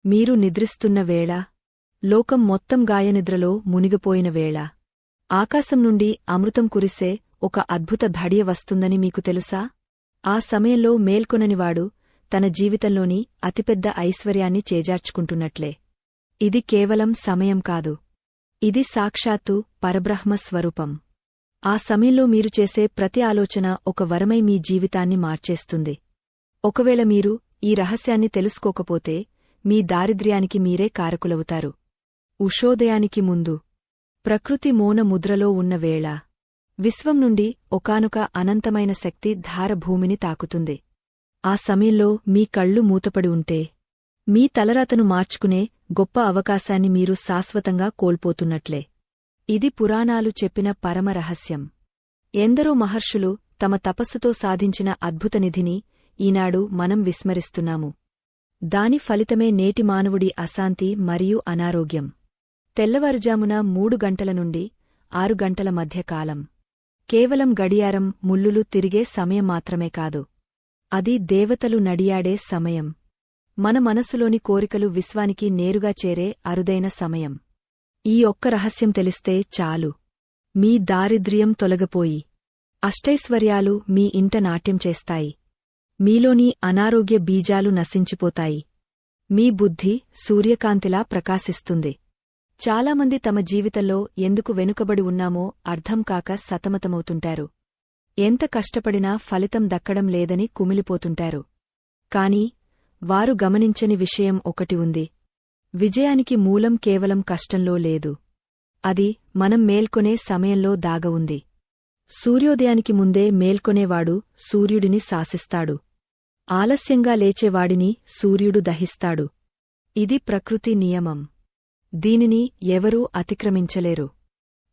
మీరు నిద్రిస్తున్న వేళ, లోకం మొత్తం గాయనిద్రలో మునిగిపోయిన వేళ, ఆకాశం నుండి అమృతం కురిసే ఒక అద్భుత ఘడియ వస్తుందని మీకు తెలుసా? ఆ సమయంలో మేల్కొననివాడు తన జీవితంలోని అతిపెద్ద ఐశ్వర్యాన్ని చేజార్చుకుంటున్నట్లే. ఇది కేవలం సమయం కాదు. ఇది సాక్షాత్తు పరబ్రహ్మ స్వరూపం. ఆ సమయంలో మీరు చేసే ప్రతి ఆలోచన ఒక వరమై మీ జీవితాన్ని మార్చేస్తుంది. ఒకవేళ మీరు ఈ రహస్యాన్ని తెలుసుకోకపోతే మీ దారిద్ర్యానికి మీరే కారకులవుతారు. ఉషోదయానికి ముందు ప్రకృతి మౌన ముద్రలో ఉన్న వేళ, విశ్వం నుండి ఒకానొక అనంతమైన శక్తి ధార భూమిని తాకుతుంది. ఆ సమయంలో మీ కళ్ళు మూతపడి ఉంటే, మీ తలరాతను మార్చుకునే గొప్ప అవకాశాన్ని మీరు శాశ్వతంగా కోల్పోతున్నట్లే. ఇది పురాణాలు చెప్పిన పరమ రహస్యం. ఎందరో మహర్షులు తమ తపస్సుతో సాధించిన అద్భుత నిధిని ఈనాడు మనం విస్మరిస్తున్నాము. దాని ఫలితమే నేటి మానవుడి అశాంతి మరియు అనారోగ్యం. తెల్లవారుజామున 3 గంటల నుండి 6 గంటల మధ్య కాలం కేవలం గడియారం ముల్లులు తిరిగే సమయం మాత్రమే కాదు. అది దేవతలు నడియాడే సమయం. మన మనసులోని కోరికలు విశ్వానికి నేరుగా చేరే అరుదైన సమయం. ఈ ఒక్క రహస్యం తెలిస్తే చాలు. మీ దారిద్ర్యం తొలగపోయి అష్టైశ్వర్యాలు మీ ఇంట నాట్యం చేస్తాయి. మీలోని అనారోగ్య బీజాలు నశించిపోతాయి. మీ బుద్ధి సూర్యకాంతిలా ప్రకాశిస్తుంది. చాలామంది తమ జీవితంలో ఎందుకు వెనుకబడి ఉన్నామో అర్థంకాక సతమతమవుతుంటారు. ఎంత కష్టపడినా ఫలితం దక్కడం లేదని కుమిలిపోతుంటారు. కాని వారు గమనించని విషయం ఒకటి ఉంది. విజయానికి మూలం కేవలం కష్టంలో లేదు. అది మనం మేల్కొనే సమయంలో దాగవుంది. సూర్యోదయానికి ముందే మేల్కొనేవాడు సూర్యుడిని శాసిస్తాడు. ఆలస్యంగా లేచేవాడిని సూర్యుడు దహిస్తాడు. ఇది ప్రకృతి నియమం. దీనిని ఎవరూ అతిక్రమించలేరు.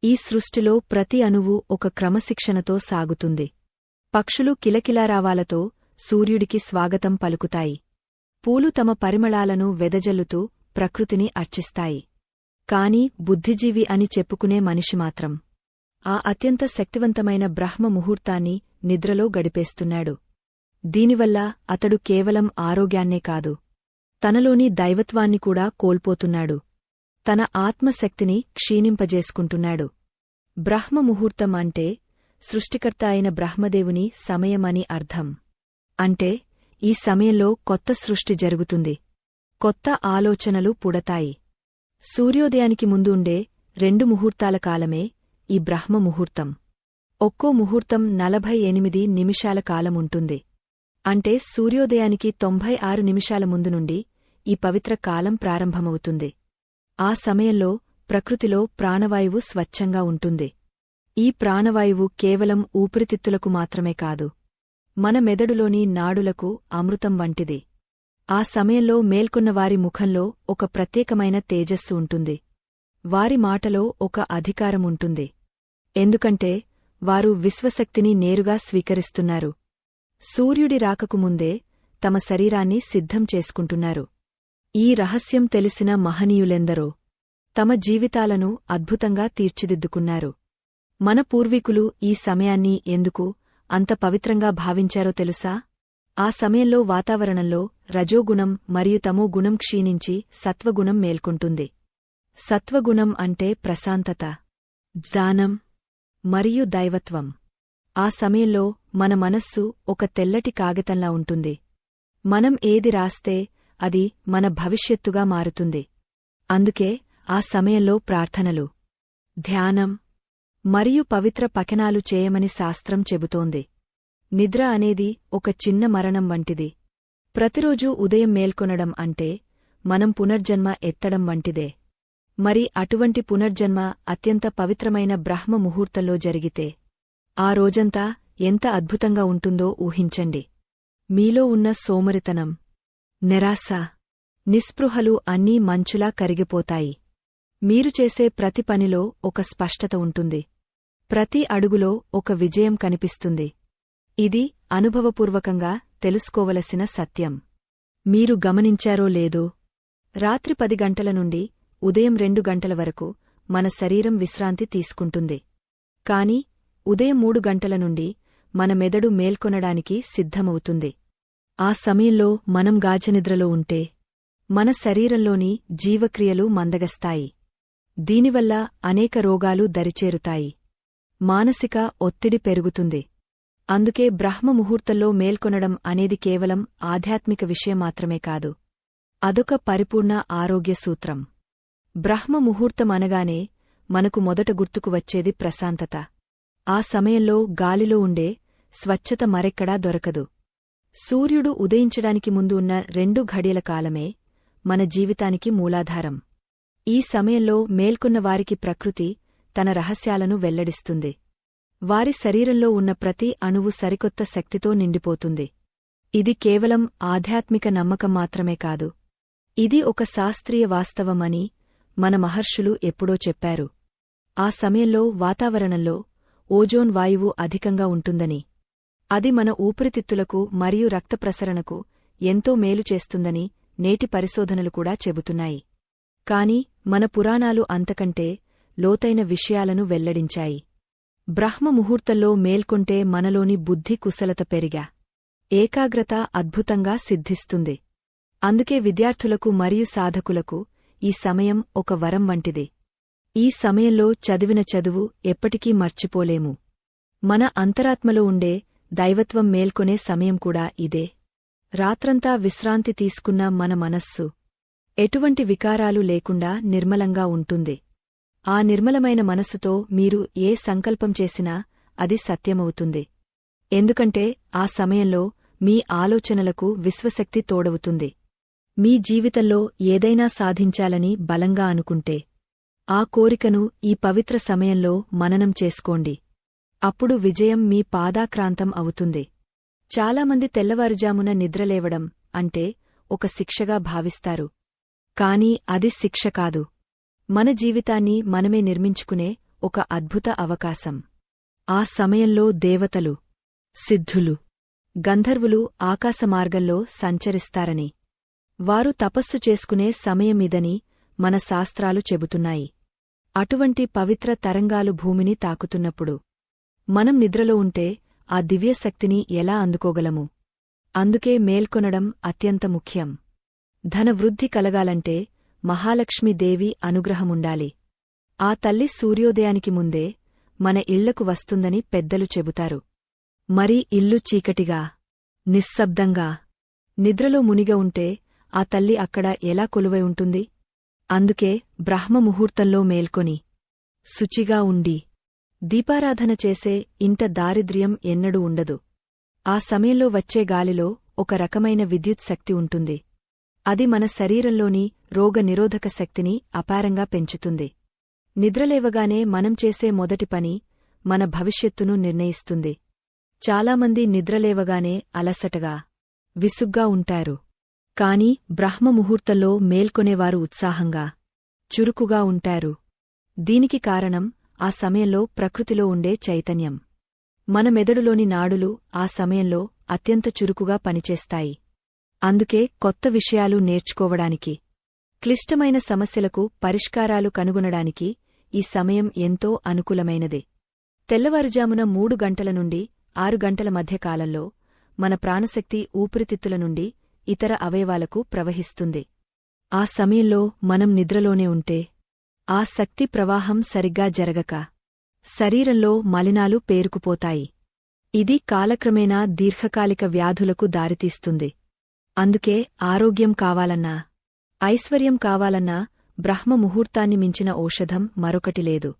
ఈ సృష్టిలో ప్రతి అణువు ఒక క్రమశిక్షణతో సాగుతుంది. పక్షులు కిలకిలారావాలతో సూర్యుడికి స్వాగతం పలుకుతాయి. పూలు తమ పరిమళాలను వెదజల్లుతూ ప్రకృతిని అర్చిస్తాయి. కాని బుద్ధిజీవి అని చెప్పుకునే మనిషి మాత్రం ఆ అత్యంత శక్తివంతమైన బ్రహ్మ ముహూర్తాన్ని నిద్రలో గడిపేస్తున్నాడు. దీనివల్ల అతడు కేవలం ఆరోగ్యాన్నే కాదు, తనలోని దైవత్వాన్ని కూడా కోల్పోతున్నాడు. తన ఆత్మశక్తిని క్షీణింపజేసుకుంటున్నాడు. బ్రహ్మ ముహూర్తం అంటే సృష్టికర్త అయిన బ్రహ్మదేవుని సమయమని అర్థం. అంటే ఈ సమయంలో కొత్త సృష్టి జరుగుతుంది. కొత్త ఆలోచనలు పుడతాయి. సూర్యోదయానికి ముందు ఉండే 2 ముహూర్తాల కాలమే ఈ బ్రహ్మ ముహూర్తం. ఒక్కో ముహూర్తం 48 నిమిషాల కాలముంటుంది. అంటే సూర్యోదయానికి 96 నిమిషాల ముందు నుండి ఈ పవిత్ర కాలం ప్రారంభమవుతుంది. ఆ సమయంలో ప్రకృతిలో ప్రాణవాయువు స్వచ్ఛంగా ఉంటుంది. ఈ ప్రాణవాయువు కేవలం ఊపిరితిత్తులకు మాత్రమే కాదు, మన మెదడులోని నాడులకు అమృతం వంటిది. ఆ సమయంలో మేల్కొన్నవారి ముఖంలో ఒక ప్రత్యేకమైన తేజస్సు ఉంటుంది. వారి మాటలో ఒక అధికారముంటుంది. ఎందుకంటే వారు విశ్వశక్తిని నేరుగా స్వీకరిస్తున్నారు. సూర్యుడి రాకకు ముందే తమ శరీరాన్ని సిద్ధం చేసుకుంటున్నారు. ఈ రహస్యం తెలిసిన మహనీయులెందరో తమ జీవితాలను అద్భుతంగా తీర్చిదిద్దుకున్నారు. మన పూర్వీకులు ఈ సమయాన్ని ఎందుకు అంత పవిత్రంగా భావించారో తెలుసా? ఆ సమయంలో వాతావరణంలో రజోగుణం మరియు తమోగుణం క్షీణించి సత్వగుణం మేల్కొంటుంది. సత్వగుణం అంటే ప్రశాంతత, జ్ఞానం మరియు దైవత్వం. ఆ సమయంలో మన మనస్సు ఒక తెల్లటి కాగితంలా ఉంటుంది. మనం ఏది రాస్తే అది మన భవిష్యత్తుగా మారుతుంది. అందుకే ఆ సమయంలో ప్రార్థనలు, ధ్యానం మరియు పవిత్ర పఠనాలు చేయమని శాస్త్రం చెబుతోంది. నిద్ర అనేది ఒక చిన్న మరణం వంటిది. ప్రతిరోజూ ఉదయం మేల్కొనడం అంటే మనం పునర్జన్మ ఎత్తడం వంటిదే. మరి అటువంటి పునర్జన్మ అత్యంత పవిత్రమైన బ్రహ్మ ముహూర్తంలో జరిగితే ఆ రోజంతా ఎంత అద్భుతంగా ఉంటుందో ఊహించండి. మీలో ఉన్న సోమరితనం, నిరాశ, నిస్పృహలు అన్నీ మంచులా కరిగిపోతాయి. మీరు చేసే ప్రతి పనిలో ఒక స్పష్టత ఉంటుంది. ప్రతి అడుగులో ఒక విజయం కనిపిస్తుంది. ఇది అనుభవపూర్వకంగా తెలుసుకోవలసిన సత్యం. మీరు గమనించారో లేదో, రాత్రి 10 గంటల నుండి ఉదయం 2 గంటల వరకు మన శరీరం విశ్రాంతి తీసుకుంటుంది. కాని ఉదయం 3 గంటల నుండి మన మెదడు మేల్కొనడానికి సిద్ధమవుతుంది. ఆ సమయంలో మనం గాఢనిద్రలో ఉంటే మన శరీరంలోని జీవక్రియలు మందగస్తాయి. దీనివల్ల అనేక రోగాలు దరిచేరుతాయి. మానసిక ఒత్తిడి పెరుగుతుంది. అందుకే బ్రహ్మముహూర్తంలో మేల్కొనడం అనేది కేవలం ఆధ్యాత్మిక విషయం మాత్రమే కాదు. అదొక పరిపూర్ణ ఆరోగ్య సూత్రం. బ్రహ్మముహూర్తం అనగానే మనకు మొదట గుర్తుకు వచ్చేది ప్రశాంతత. ఆ సమయంలో గాలిలో ఉండే స్వచ్ఛత మరెక్కడా దొరకదు. సూర్యుడు ఉదయించడానికి ముందు ఉన్న 2 ఘడియల కాలమే మన జీవితానికి మూలాధారం. ఈ సమయంలో మేల్కొన్న వారికి ప్రకృతి తన రహస్యాలను వెల్లడిస్తుంది. వారి శరీరంలో ఉన్న ప్రతి అణువు సరికొత్త శక్తితో నిండిపోతుంది. ఇది కేవలం ఆధ్యాత్మిక నమ్మకం మాత్రమే కాదు. ఇది ఒక శాస్త్రీయ వాస్తవమని మన మహర్షులు ఎప్పుడో చెప్పారు. ఆ సమయంలో వాతావరణంలో ఓజోన్ వాయువు అధికంగా ఉంటుందని, అది మన ఊపిరితిత్తులకు మరియు రక్త ప్రసరణకు ఎంతో మేలు చేస్తుందని నేటి పరిశోధనలు కూడా చెబుతున్నాయి. కాని మన పురాణాలు అంతకంటే లోతైన విషయాలను వెల్లడించాయి. బ్రహ్మముహూర్తంలో మేల్కొంటే మనలోని బుద్ధి కుశలత పెరిగా ఏకాగ్రత అద్భుతంగా సిద్ధిస్తుంది. అందుకే విద్యార్థులకు మరియు సాధకులకు ఈ సమయం ఒక వరం వంటిది. ఈ సమయంలో చదివిన చదువు ఎప్పటికీ మర్చిపోలేము. మన అంతరాత్మలో ఉండే దైవత్వం మేల్కొనే సమయం కూడా ఇదే. రాత్రంతా విశ్రాంతి తీసుకున్న మన మనస్సు ఎటువంటి వికారాలు లేకుండా నిర్మలంగా ఉంటుంది. ఆ నిర్మలమైన మనస్సుతో మీరు ఏ సంకల్పం చేసినా అది సత్యమవుతుంది. ఎందుకంటే ఆ సమయంలో మీ ఆలోచనలకు విశ్వశక్తి తోడవుతుంది. మీ జీవితంలో ఏదైనా సాధించాలని బలంగా అనుకుంటే ఆ కోరికను ఈ పవిత్ర సమయంలో మననం చేసుకోండి. అప్పుడు విజయం మీ పాదాక్రాంతం అవుతుంది. చాలామంది తెల్లవారుజామున నిద్రలేవడం అంటే ఒక శిక్షగా భావిస్తారు. కాని అది శిక్ష కాదు. మన జీవితాన్ని మనమే నిర్మించుకునే ఒక అద్భుత అవకాశం. ఆ సమయంలో దేవతలు, సిద్ధులు, గంధర్వులు ఆకాశమార్గంలో సంచరిస్తారని, వారు తపస్సు చేసుకునే సమయమిదని మన శాస్త్రాలు చెబుతున్నాయి. అటువంటి పవిత్ర తరంగాలు భూమిని తాకుతున్నప్పుడు మనం నిద్రలో ఉంటే ఆ దివ్యశక్తిని ఎలా అందుకోగలము? అందుకే మేల్కొనడం అత్యంత ముఖ్యం. ధనవృద్ధి కలగాలంటే మహాలక్ష్మీదేవి అనుగ్రహముండాలి. ఆ తల్లి సూర్యోదయానికి ముందే మన ఇళ్లకు వస్తుందని పెద్దలు చెబుతారు. మరి ఇల్లు చీకటిగా, నిశ్శబ్దంగా, నిద్రలో మునిగ ఉంటే ఆ తల్లి అక్కడ ఎలా కొలువై ఉంటుంది? అందుకే బ్రహ్మముహూర్తంలో మేల్కొని శుచిగా ఉండి దీపారాధన చేసే ఇంట దారిద్ర్యం ఎన్నడూ ఉండదు. ఆ సమయంలో వచ్చే గాలిలో ఒక రకమైన విద్యుత్ శక్తి ఉంటుంది. అది మన శరీరంలోని రోగనిరోధక శక్తిని అపారంగా పెంచుతుంది. నిద్రలేవగానే మనం చేసే మొదటి పని మన భవిష్యత్తును నిర్ణయిస్తుంది. చాలామంది నిద్రలేవగానే అలసటగా, విసుగ్గా ఉంటారు. కాని బ్రహ్మముహూర్తంలో మేల్కొనేవారు ఉత్సాహంగా, చురుకుగా ఉంటారు. దీనికి కారణం ఆ సమయంలో ప్రకృతిలో ఉండే చైతన్యం. మన మెదడులోని నాడులు ఆ సమయంలో అత్యంత చురుకుగా పనిచేస్తాయి. అందుకే కొత్త విషయాలు నేర్చుకోవడానికి, క్లిష్టమైన సమస్యలకు పరిష్కారాలు కనుగొనడానికి ఈ సమయం ఎంతో అనుకూలమైనదే. తెల్లవారుజామున 3 గంటల నుండి 6 గంటల మధ్య కాలంలో మన ప్రాణశక్తి ఊపిరితిత్తుల నుండి ఇతర అవయవాలకు ప్రవహిస్తుంది. ఆ సమయంలో మనం నిద్రలోనే ఉంటే ఆ శక్తి ప్రవాహం సరిగ్గా జరగక శరీరంలో మలినాలు పేరుకుపోతాయి. ఇది కాలక్రమేణా దీర్ఘకాలిక వ్యాధులకు దారితీస్తుంది. అందుకే ఆరోగ్యం కావాలన్నా, ఐశ్వర్యం కావాలన్నా బ్రహ్మముహూర్తాన్ని మించిన ఔషధం మరొకటి లేదు.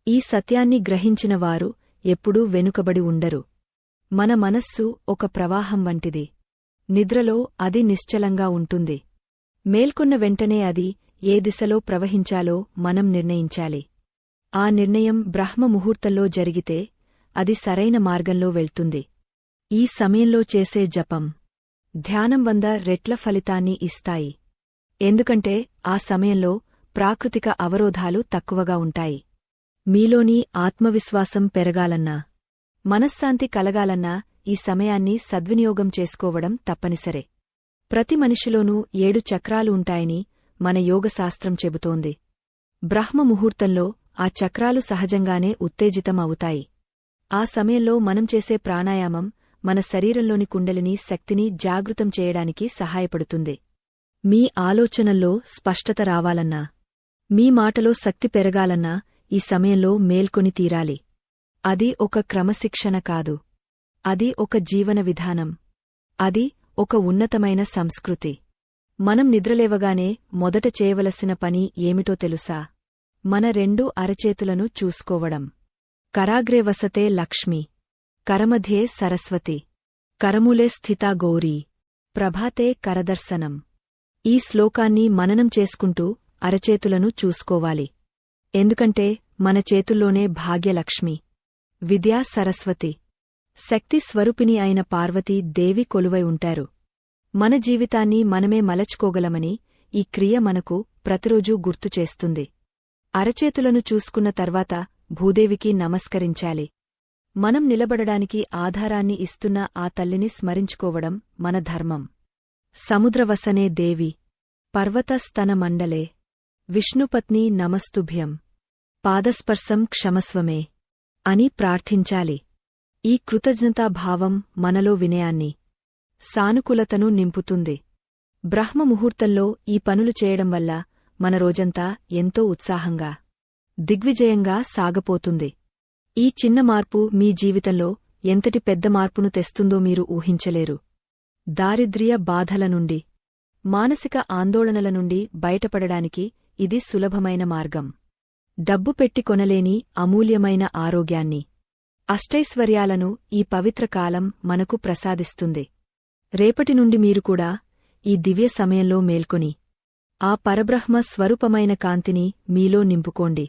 ఈ సత్యాన్ని గ్రహించిన వారు ఎప్పుడూ వెనుకబడి ఉండరు. మన మనస్సు ఒక ప్రవాహం వంటిది. నిద్రలో అది నిశ్చలంగా ఉంటుంది. మేల్కొన్న వెంటనే అది ఏ దిశలో ప్రవహించాలో మనం నిర్ణయించాలి. ఆ నిర్ణయం బ్రహ్మముహూర్తంలో జరిగితే అది సరైన మార్గంలో వెళ్తుంది. ఈ సమయంలో చేసే జపం, ధ్యానం 100 రెట్ల ఫలితాన్ని ఇస్తాయి. ఎందుకంటే ఆ సమయంలో ప్రాకృతిక అవరోధాలు తక్కువగా ఉంటాయి. మీలోని ఆత్మవిశ్వాసం పెరగాలన్నా, మనశ్శాంతి కలగాలన్నా ఈ సమయాన్ని సద్వినియోగం చేసుకోవడం తప్పనిసరే. ప్రతి మనిషిలోనూ 7 చక్రాలు ఉంటాయని మన యోగశాస్త్రం చెబుతోంది. బ్రహ్మముహూర్తంలో ఆ చక్రాలు సహజంగానే ఉత్తేజితం అవుతాయి. ఆ సమయంలో మనం చేసే ప్రాణాయామం మన శరీరంలోని కుండలిని శక్తిని జాగృతం చేయడానికి సహాయపడుతుంది. మీ ఆలోచనల్లో స్పష్టత రావాలన్నా, మీ మాటలో శక్తి పెరగాలన్నా ఈ సమయంలో మేల్కొని తీరాలి. అది ఒక క్రమశిక్షణ కాదు. అది ఒక జీవన విధానం. అది ఒక ఉన్నతమైన సంస్కృతి. మనం నిద్రలేవగానే మొదట చేయవలసిన పని ఏమిటో తెలుసా? మన 2 అరచేతులను చూసుకోవడం. కరాగ్రే వసతే లక్ష్మి, కరమధ్యే సరస్వతి, కరమూలే స్థితా గౌరీ, ప్రభాతే కరదర్శనం. ఈ శ్లోకాన్ని మననం చేసుకుంటూ అరచేతులను చూసుకోవాలి. ఎందుకంటే మన చేతుల్లోనే భాగ్యలక్ష్మి, విద్యా సరస్వతి, శక్తి స్వరూపిణి అయిన పార్వతీ దేవి కొలువై ఉంటారు. మన జీవితాన్ని మనమే మలచుకోగలమని ఈ క్రియ మనకు ప్రతిరోజూ గుర్తుచేస్తుంది. అరచేతులను చూసుకున్న తర్వాత భూదేవికి నమస్కరించాలి. మనం నిలబడడానికి ఆధారాన్ని ఇస్తున్న ఆ తల్లిని స్మరించుకోవడం మన ధర్మం. సముద్రవసనే దేవి, పర్వతస్తన మండలే, విష్ణుపత్ని నమస్తుభ్యం, పాదస్పర్శం క్షమస్వమే అని ప్రార్థించాలి. ఈ కృతజ్ఞతాభావం మనలో వినయాన్ని, సానుకూలతను నింపుతుంది. బ్రహ్మముహూర్తంలో ఈ పనులు చేయడం వల్ల మన రోజంతా ఎంతో ఉత్సాహంగా, దిగ్విజయంగా సాగపోతుంది. ఈ చిన్న మార్పు మీ జీవితంలో ఎంతటి పెద్ద మార్పును తెస్తుందో మీరు ఊహించలేరు. దారిద్ర్య బాధల నుండి, మానసిక ఆందోళనల నుండి బయటపడడానికి ఇది సులభమైన మార్గం. డబ్బు పెట్టి కొనలేని అమూల్యమైన ఆరోగ్యాన్ని, అష్టైశ్వర్యాలను ఈ పవిత్ర కాలం మనకు ప్రసాదిస్తుంది. రేపటి నుండి మీరు కూడా ఈ దివ్య సమయంలో మేల్కొని ఆ పరబ్రహ్మ స్వరూపమైన కాంతిని మీలో నింపుకోండి.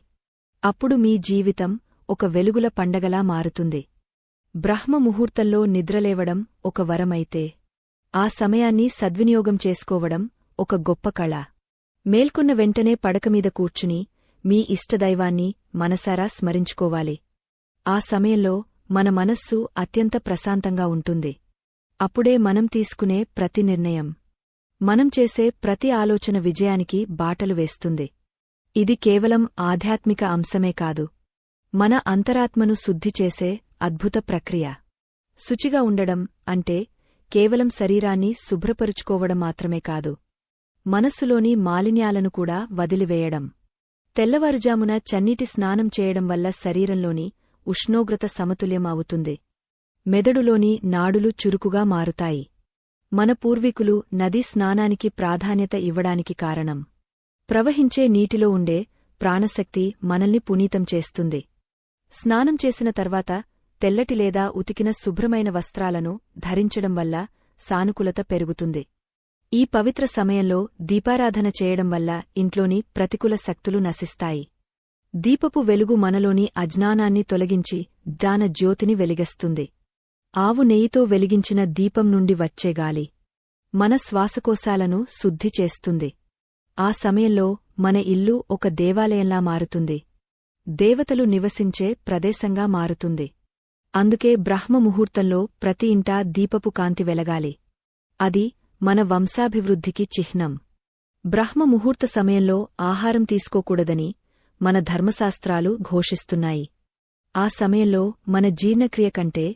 అప్పుడు మీ జీవితం ఒక వెలుగుల పండగలా మారుతుంది. బ్రహ్మముహూర్తంలో నిద్రలేవడం ఒక వరమైతే, ఆ సమయాన్ని సద్వినియోగం చేసుకోవడం ఒక గొప్ప కళ. మేల్కొన్న వెంటనే పడకమీద కూర్చుని మీ ఇష్టదైవాన్ని మనసారా స్మరించుకోవాలి. ఆ సమయంలో మన మనస్సు అత్యంత ప్రశాంతంగా ఉంటుంది. అప్పుడే మనం తీసుకునే ప్రతి నిర్ణయం, మనం చేసే ప్రతి ఆలోచన విజయానికి బాటలు వేస్తుంది. ఇది కేవలం ఆధ్యాత్మిక అంశమే కాదు, మన అంతరాత్మను శుద్ధి చేసే అద్భుత ప్రక్రియ. శుచిగా ఉండడం అంటే కేవలం శరీరాన్ని శుభ్రపరుచుకోవడం మాత్రమే కాదు, మనస్సులోని మాలిన్యాలను కూడా వదిలివేయడం. తెల్లవారుజామున చన్నీటి స్నానం చేయడం వల్ల శరీరంలోని ఉష్ణోగ్రత సమతుల్యం అవుతుంది. మెదడులోని నాడులు చురుకుగా మారుతాయి. మన పూర్వీకులు నదీ స్నానానికి ప్రాధాన్యత ఇవ్వడానికి కారణం, ప్రవహించే నీటిలో ఉండే ప్రాణశక్తి మనల్ని పునీతం చేస్తుంది. స్నానం చేసిన తర్వాత తెల్లటి లేదా ఉతికిన శుభ్రమైన వస్త్రాలను ధరించడం వల్ల సానుకూలత పెరుగుతుంది. ఈ పవిత్ర సమయంలో దీపారాధన చేయడం వల్ల ఇంట్లోని ప్రతికూల శక్తులు నశిస్తాయి. దీపపు వెలుగు మనలోని అజ్ఞానాన్ని తొలగించి జ్ఞాన జ్యోతిని వెలిగిస్తుంది. ఆవు నెయ్యితో వెలిగించిన దీపం నుండి వచ్చే గాలి మన శ్వాసకోశాలను శుద్ధి చేస్తుంది. ఆ సమయంలో మన ఇల్లు ఒక దేవాలయంలా మారుతుంది, దేవతలు నివసించే ప్రదేశంగా మారుతుంది. అందుకే బ్రహ్మముహూర్తంలో ప్రతి ఇంటా దీపపు కాంతి వెలగాలి. అది మన వంశాభివృద్ధికి చిహ్నం. బ్రహ్మముహూర్త సమయంలో ఆహారం తీసుకోకూడదని మన ధర్మశాస్త్రాలు ఘోషిస్తున్నాయి. ఆ సమయంలో మన జీర్ణక్రియ కంటే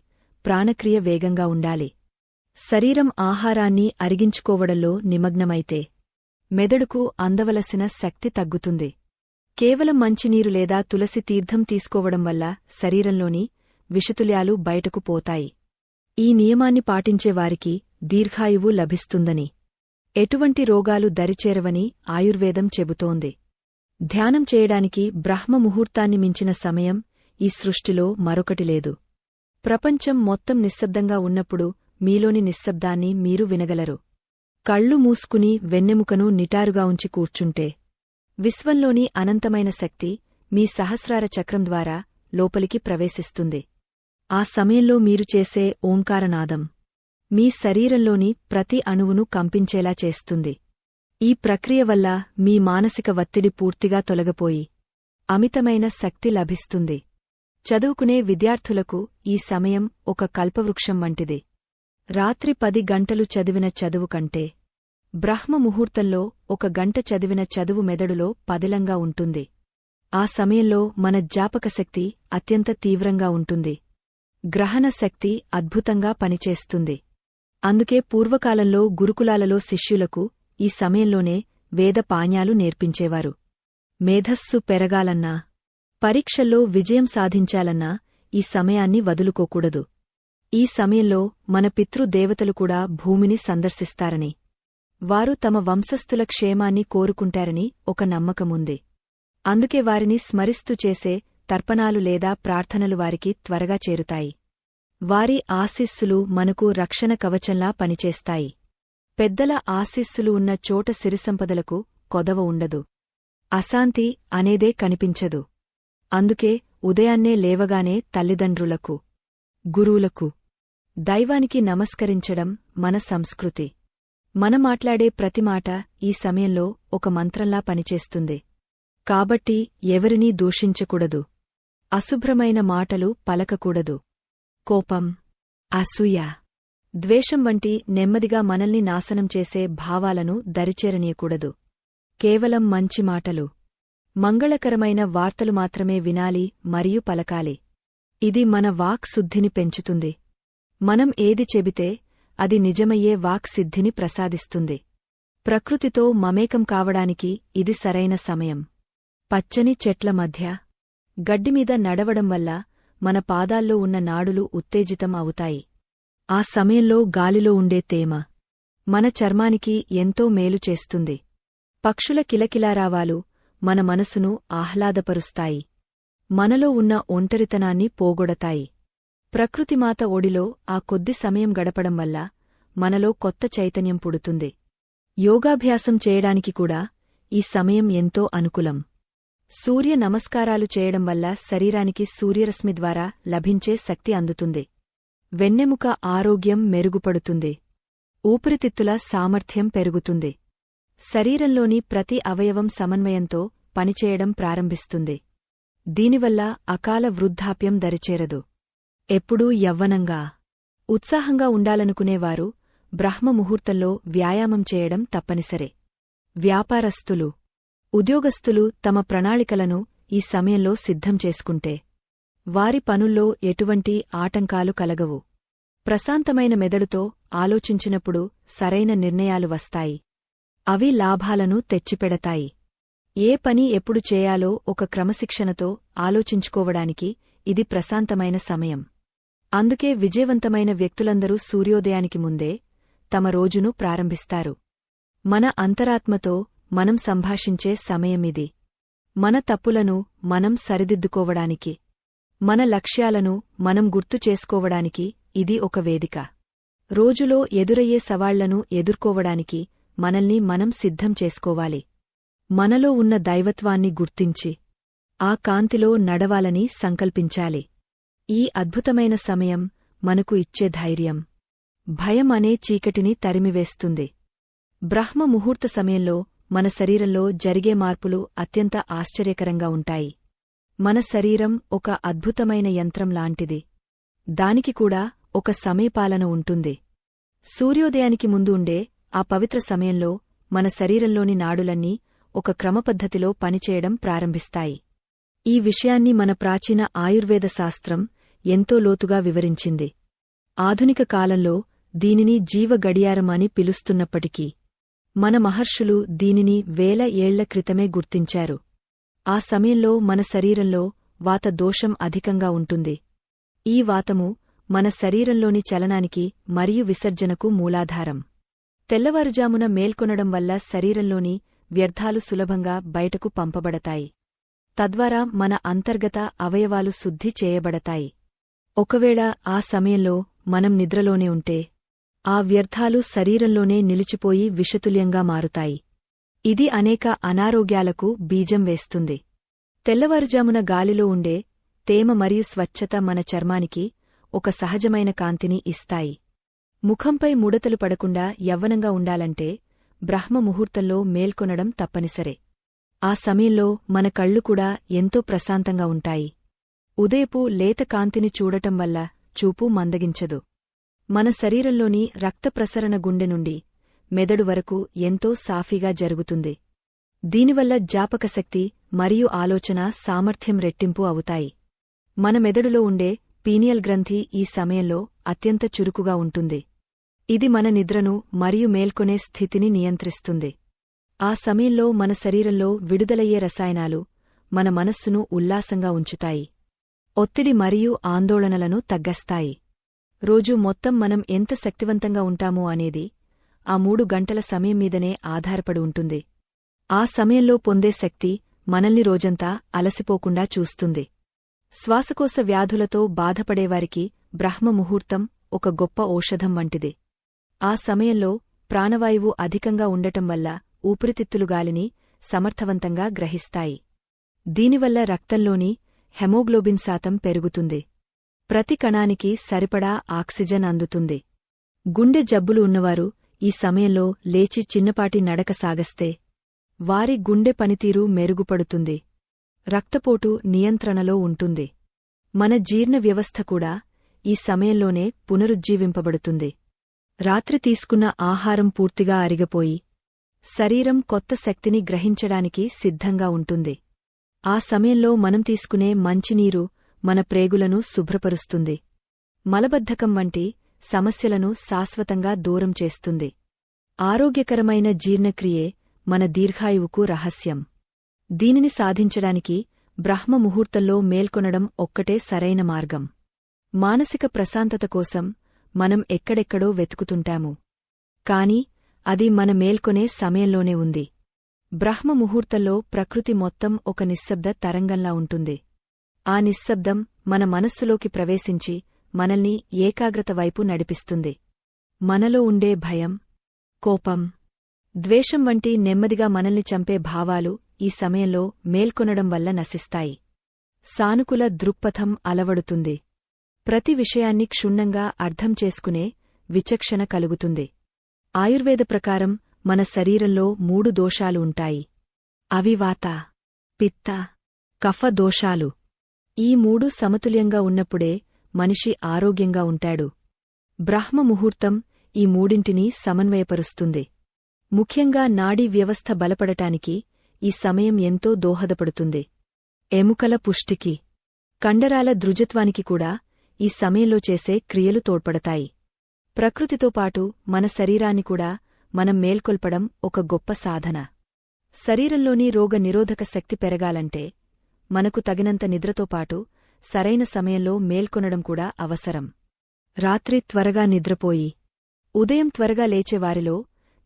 ప్రాణక్రియ వేగంగా ఉండాలి. శరీరం ఆహారాన్ని అరిగించుకోవడంలో నిమగ్నమైతే మెదడుకు అందవలసిన శక్తి తగ్గుతుంది. కేవలం మంచినీరు లేదా తులసి తీర్థం తీసుకోవడం వల్ల శరీరంలోని విషతుల్యాలు బయటకు పోతాయి. ఈ నియమాన్ని పాటించేవారికి దీర్ఘాయువు లభిస్తుందని, ఎటువంటి రోగాలు దరిచేరవని ఆయుర్వేదం చెబుతోంది. ధ్యానం చేయడానికి బ్రహ్మముహూర్తాన్ని మించిన సమయం ఈ సృష్టిలో మరొకటి లేదు. ప్రపంచం మొత్తం నిశ్శబ్దంగా ఉన్నప్పుడు మీలోని నిశ్శబ్దాన్ని మీరు వినగలరు. కళ్ళు మూసుకుని వెన్నెముకను నిటారుగా ఉంచి కూర్చుంటే విశ్వంలోని అనంతమైన శక్తి మీ సహస్రార చక్రం ద్వారా లోపలికి ప్రవేశిస్తుంది. ఆ సమయంలో మీరు చేసే ఓంకారనాదం మీ శరీరంలోని ప్రతి అణువును కంపించేలా చేస్తుంది. ఈ ప్రక్రియ వల్ల మీ మానసిక ఒత్తిడి పూర్తిగా తొలగిపోయి అమితమైన శక్తి లభిస్తుంది. చదువుకునే విద్యార్థులకు ఈ సమయం ఒక కల్పవృక్షం వంటిది. రాత్రి 10 గంటలు చదివిన చదువు కంటే బ్రహ్మముహూర్తంలో 1 గంట చదివిన చదువు మెదడులో పదిలంగా ఉంటుంది. ఆ సమయంలో మన జ్ఞాపకశక్తి అత్యంత తీవ్రంగా ఉంటుంది. గ్రహణ శక్తి అద్భుతంగా పనిచేస్తుంది. అందుకే పూర్వకాలంలో గురుకులాలలో శిష్యులకు ఈ సమయంలోనే వేద పాణ్యాలు నేర్పించేవారు. మేధస్సు పెరగాలన్నా, పరీక్షల్లో విజయం సాధించాలన్నా ఈ సమయాన్ని వదులుకోకూడదు. ఈ సమయంలో మన పితృదేవతలు కూడా భూమిని సందర్శిస్తారని, వారు తమ వంశస్థుల క్షేమాన్ని కోరుకుంటారని ఒక నమ్మకముంది. అందుకే వారిని స్మరిస్తూ చేసే తర్పణాలు లేదా ప్రార్థనలు వారికి త్వరగా చేరుతాయి. వారి ఆశీస్సులు మనకు రక్షణ కవచంలా పనిచేస్తాయి. పెద్దల ఆశీస్సులు ఉన్న చోట సిరిసంపదలకు కొదవ ఉండదు. అశాంతి అనేదే కనిపించదు. అందుకే ఉదయాన్నే లేవగానే తల్లిదండ్రులకు, గురువులకు, దైవానికి నమస్కరించడం మన సంస్కృతి. మనం మాట్లాడే ప్రతి మాట ఈ సమయంలో ఒక మంత్రంలా పనిచేస్తుంది. కాబట్టి ఎవరినీ దూషించకూడదు. అశుభ్రమైన మాటలు పలకకూడదు. కోపం, అసూయ, ద్వేషం వంటి నెమ్మదిగా మనల్ని నాశనం చేసే భావాలను దరిచేరనీయకూడదు. కేవలం మంచి మాటలు, మంగళకరమైన వార్తలు మాత్రమే వినాలి మరియు పలకాలి. ఇది మన వాక్ శుద్ధిని పెంచుతుంది. మనం ఏది చెబితే అది నిజమయ్యే వాక్ సిద్ధిని ప్రసాదిస్తుంది. ప్రకృతితో మమేకం కావడానికి ఇది సరైన సమయం. పచ్చని చెట్ల మధ్య, గడ్డిమీద నడవడం వల్ల మన పాదాల్లో ఉన్న నాడులు ఉత్తేజితం అవుతాయి. ఆ సమయంలో గాలిలో ఉండే తేమ మన చర్మానికి ఎంతో మేలు చేస్తుంది. పక్షుల కిలకిలారావాలు మన మనసును ఆహ్లాదపరుస్తాయి. మనలో ఉన్న ఒంటరితనాన్ని పోగొడతాయి. ప్రకృతిమాత ఒడిలో ఆ కొద్ది సమయం గడపడం వల్ల మనలో కొత్త చైతన్యం పుడుతుంది. యోగాభ్యాసం చేయడానికి కూడా ఈ సమయం ఎంతో అనుకూలం. సూర్య నమస్కారాలు చేయడం వల్ల శరీరానికి సూర్యరశ్మి ద్వారా లభించే శక్తి అందుతుంది. వెన్నెముక ఆరోగ్యం మెరుగుపడుతుంది. ఊపిరితిత్తుల సామర్థ్యం పెరుగుతుంది. శరీరంలోని ప్రతి అవయవం సమన్వయంతో పనిచేయడం ప్రారంభిస్తుంది. దీనివల్ల అకాల వృద్ధాప్యం దరిచేరదు. ఎప్పుడూ యవ్వనంగా, ఉత్సాహంగా ఉండాలనుకునేవారు బ్రహ్మముహూర్తంలో వ్యాయామం చేయడం తప్పనిసరే. వ్యాపారస్తులు, ఉద్యోగస్తులు తమ ప్రణాళికలను ఈ సమయంలో సిద్ధం చేసుకుంటే వారి పనుల్లో ఎటువంటి ఆటంకాలు కలగవు. ప్రశాంతమైన మెదడుతో ఆలోచించినప్పుడు సరైన నిర్ణయాలు వస్తాయి. అవి లాభాలను తెచ్చిపెడతాయి. ఏ పని ఎప్పుడు చేయాలో ఒక క్రమశిక్షణతో ఆలోచించుకోవడానికి ఇది ప్రశాంతమైన సమయం. అందుకే విజయవంతమైన వ్యక్తులందరూ సూర్యోదయానికి ముందే తమ రోజును ప్రారంభిస్తారు. మన అంతరాత్మతో మనం సంభాషించే సమయమిది. మన తప్పులను మనం సరిదిద్దుకోవడానికి, మన లక్ష్యాలను మనం గుర్తు చేసుకోవడానికి ఇది ఒక వేదిక. రోజులో ఎదురయ్యే సవాళ్లను ఎదుర్కోవడానికి మనల్ని మనం సిద్ధం చేసుకోవాలి. మనలో ఉన్న దైవత్వాన్ని గుర్తించి ఆ కాంతిలో నడవాలని సంకల్పించాలి. ఈ అద్భుతమైన సమయం మనకు ఇచ్చే ధైర్యం, భయం అనే చీకటిని తరిమివేస్తుంది. బ్రహ్మ ముహూర్త సమయంలో మన శరీరంలో జరిగే మార్పులు అత్యంత ఆశ్చర్యకరంగా ఉంటాయి. మన శరీరం ఒక అద్భుతమైన యంత్రం లాంటిది. దానికి కూడా ఒక సమయపాలన ఉంటుంది. సూర్యోదయానికి ముందు ఉండే ఆ పవిత్ర సమయంలో మన శరీరంలోని నాడులన్నీ ఒక క్రమపద్ధతిలో పనిచేయడం ప్రారంభిస్తాయి. ఈ విషయాన్ని మన ప్రాచీన ఆయుర్వేద శాస్త్రం ఎంతో లోతుగా వివరించింది. ఆధునిక కాలంలో దీనిని జీవ గడియారం అని పిలుస్తున్నప్పటికీ మన మహర్షులు దీనిని వేల ఏళ్ల క్రితమే గుర్తించారు. ఆ సమయంలో మన శరీరంలో వాత దోషం అధికంగా ఉంటుంది. ఈ వాతము మన శరీరంలోని చలనానికి మరియు విసర్జనకు మూలాధారం. తెల్లవారుజామున మేల్కొనడం వల్ల శరీరంలోని వ్యర్థాలు సులభంగా బయటకు పంపబడతాయి. తద్వారా మన అంతర్గత అవయవాలు శుద్ధి చేయబడతాయి. ఒకవేళ ఆ సమయంలో మనం నిద్రలోనే ఉంటే ఆ వ్యర్థాలు శరీరంలోనే నిలిచిపోయి విషతుల్యంగా మారుతాయి. ఇది అనేక అనారోగ్యాలకు బీజం వేస్తుంది. తెల్లవారుజామున గాలిలో ఉండే తేమ మరియు స్వచ్ఛత మన చర్మానికి ఒక సహజమైన కాంతిని ఇస్తాయి. ముఖంపై ముడతలు పడకుండా యవ్వనంగా ఉండాలంటే బ్రహ్మ ముహూర్తంలో మేల్కొనడం తప్పనిసరే. ఆ సమయంలో మన కళ్ళు కూడా ఎంతో ప్రశాంతంగా ఉంటాయి. ఉదయపు లేత కాంతిని చూడటం వల్ల చూపు మందగించదు. మన శరీరంలోని రక్త ప్రసరణ గుండె నుండి మెదడు వరకు ఎంతో సాఫీగా జరుగుతుంది. దీనివల్ల జ్ఞాపకశక్తి మరియు ఆలోచన సామర్థ్యం రెట్టింపు అవుతాయి. మన మెదడులో ఉండే పీనియల్ గ్రంథి ఈ సమయంలో అత్యంత చురుకుగా ఉంటుంది. ఇది మన నిద్రను మరియు మేల్కొనే స్థితిని నియంత్రిస్తుంది. ఆ సమయంలో మన శరీరంలో విడుదలయ్యే రసాయనాలు మన మనస్సును ఉల్లాసంగా ఉంచుతాయి. ఒత్తిడి మరియు ఆందోళనలను తగ్గస్తాయి. రోజు మొత్తం మనం ఎంత శక్తివంతంగా ఉంటామో అనేది ఆ 3 గంటల సమయం మీదనే ఆధారపడి ఉంటుంది. ఆ సమయంలో పొందే శక్తి మనల్ని రోజంతా అలసిపోకుండా చూస్తుంది. శ్వాసకోశ వ్యాధులతో బాధపడేవారికి బ్రహ్మముహూర్తం ఒక గొప్ప ఔషధం వంటిది. ఆ సమయంలో ప్రాణవాయువు అధికంగా ఉండటం వల్ల ఊపిరితిత్తులు గాలిని సమర్థవంతంగా గ్రహిస్తాయి. దీనివల్ల రక్తంలోని హెమోగ్లోబిన్ శాతం పెరుగుతుంది. ప్రతి కణానికి సరిపడా ఆక్సిజన్ అందుతుంది. గుండె జబ్బులు ఉన్నవారు ఈ సమయంలో లేచి చిన్నపాటి నడక సాగస్తే వారి గుండె పనితీరు మెరుగుపడుతుంది. రక్తపోటు నియంత్రణలో ఉంటుంది. మన జీర్ణ వ్యవస్థ కూడా ఈ సమయంలోనే పునరుజ్జీవింపబడుతుంది. రాత్రి తీసుకున్న ఆహారం పూర్తిగా అరిగిపోయి శరీరం కొత్త శక్తిని గ్రహించడానికి సిద్ధంగా ఉంటుంది. ఆ సమయంలో మనం తీసుకునే మంచినీరు మన ప్రేగులను శుభ్రపరుస్తుంది. మలబద్ధకం వంటి సమస్యలను శాశ్వతంగా దూరం చేస్తుంది. ఆరోగ్యకరమైన జీర్ణక్రియే మన దీర్ఘాయువుకు రహస్యం. దీనిని సాధించడానికి బ్రహ్మముహూర్తంలో మేల్కొనడం ఒక్కటే సరైన మార్గం. మానసిక ప్రశాంతత కోసం మనం ఎక్కడెక్కడో వెతుకుతుంటాము. కాని అది మన మేల్కొనే సమయంలోనే ఉంది. బ్రహ్మముహూర్తంలో ప్రకృతి మొత్తం ఒక నిశ్శబ్ద తరంగంలా ఉంటుంది. ఆ నిశ్శబ్దం మన మనస్సులోకి ప్రవేశించి మనల్ని ఏకాగ్రత వైపు నడిపిస్తుంది. మనలో ఉండే భయం, కోపం, ద్వేషం వంటి నెమ్మదిగా మనల్ని చంపే భావాలు ఈ సమయంలో మేల్కొనడం వల్ల నశిస్తాయి. సానుకూల దృక్పథం అలవడుతుంది. ప్రతి విషయాన్ని క్షుణ్ణంగా అర్థం చేసుకునే విచక్షణ కలుగుతుంది. ఆయుర్వేద ప్రకారం మన శరీరంలో 3 దోషాలు ఉంటాయి. అవి వాత, పిత్త, కఫ దోషాలు. ఈ 3 సమతుల్యంగా ఉన్నప్పుడే మనిషి ఆరోగ్యంగా ఉంటాడు. బ్రహ్మముహూర్తం ఈ మూడింటినీ సమన్వయపరుస్తుంది. ముఖ్యంగా నాడీ వ్యవస్థ బలపడటానికి ఈ సమయం ఎంతో దోహదపడుతుంది. ఎముకల పుష్టికి, కండరాల దృఢత్వానికి కూడా ఈ సమయంలో చేసే క్రియలు తోడ్పడతాయి. ప్రకృతితో పాటు మన శరీరాన్ని కూడా మనం మేల్కొల్పడం ఒక గొప్ప సాధన. శరీరంలోని రోగ నిరోధక శక్తి పెరగాలంటే మనకు తగినంత నిద్రతో పాటు సరైన సమయంలో మేల్కొనడం కూడా అవసరం. రాత్రి త్వరగా నిద్రపోయి ఉదయం త్వరగా లేచేవారిలో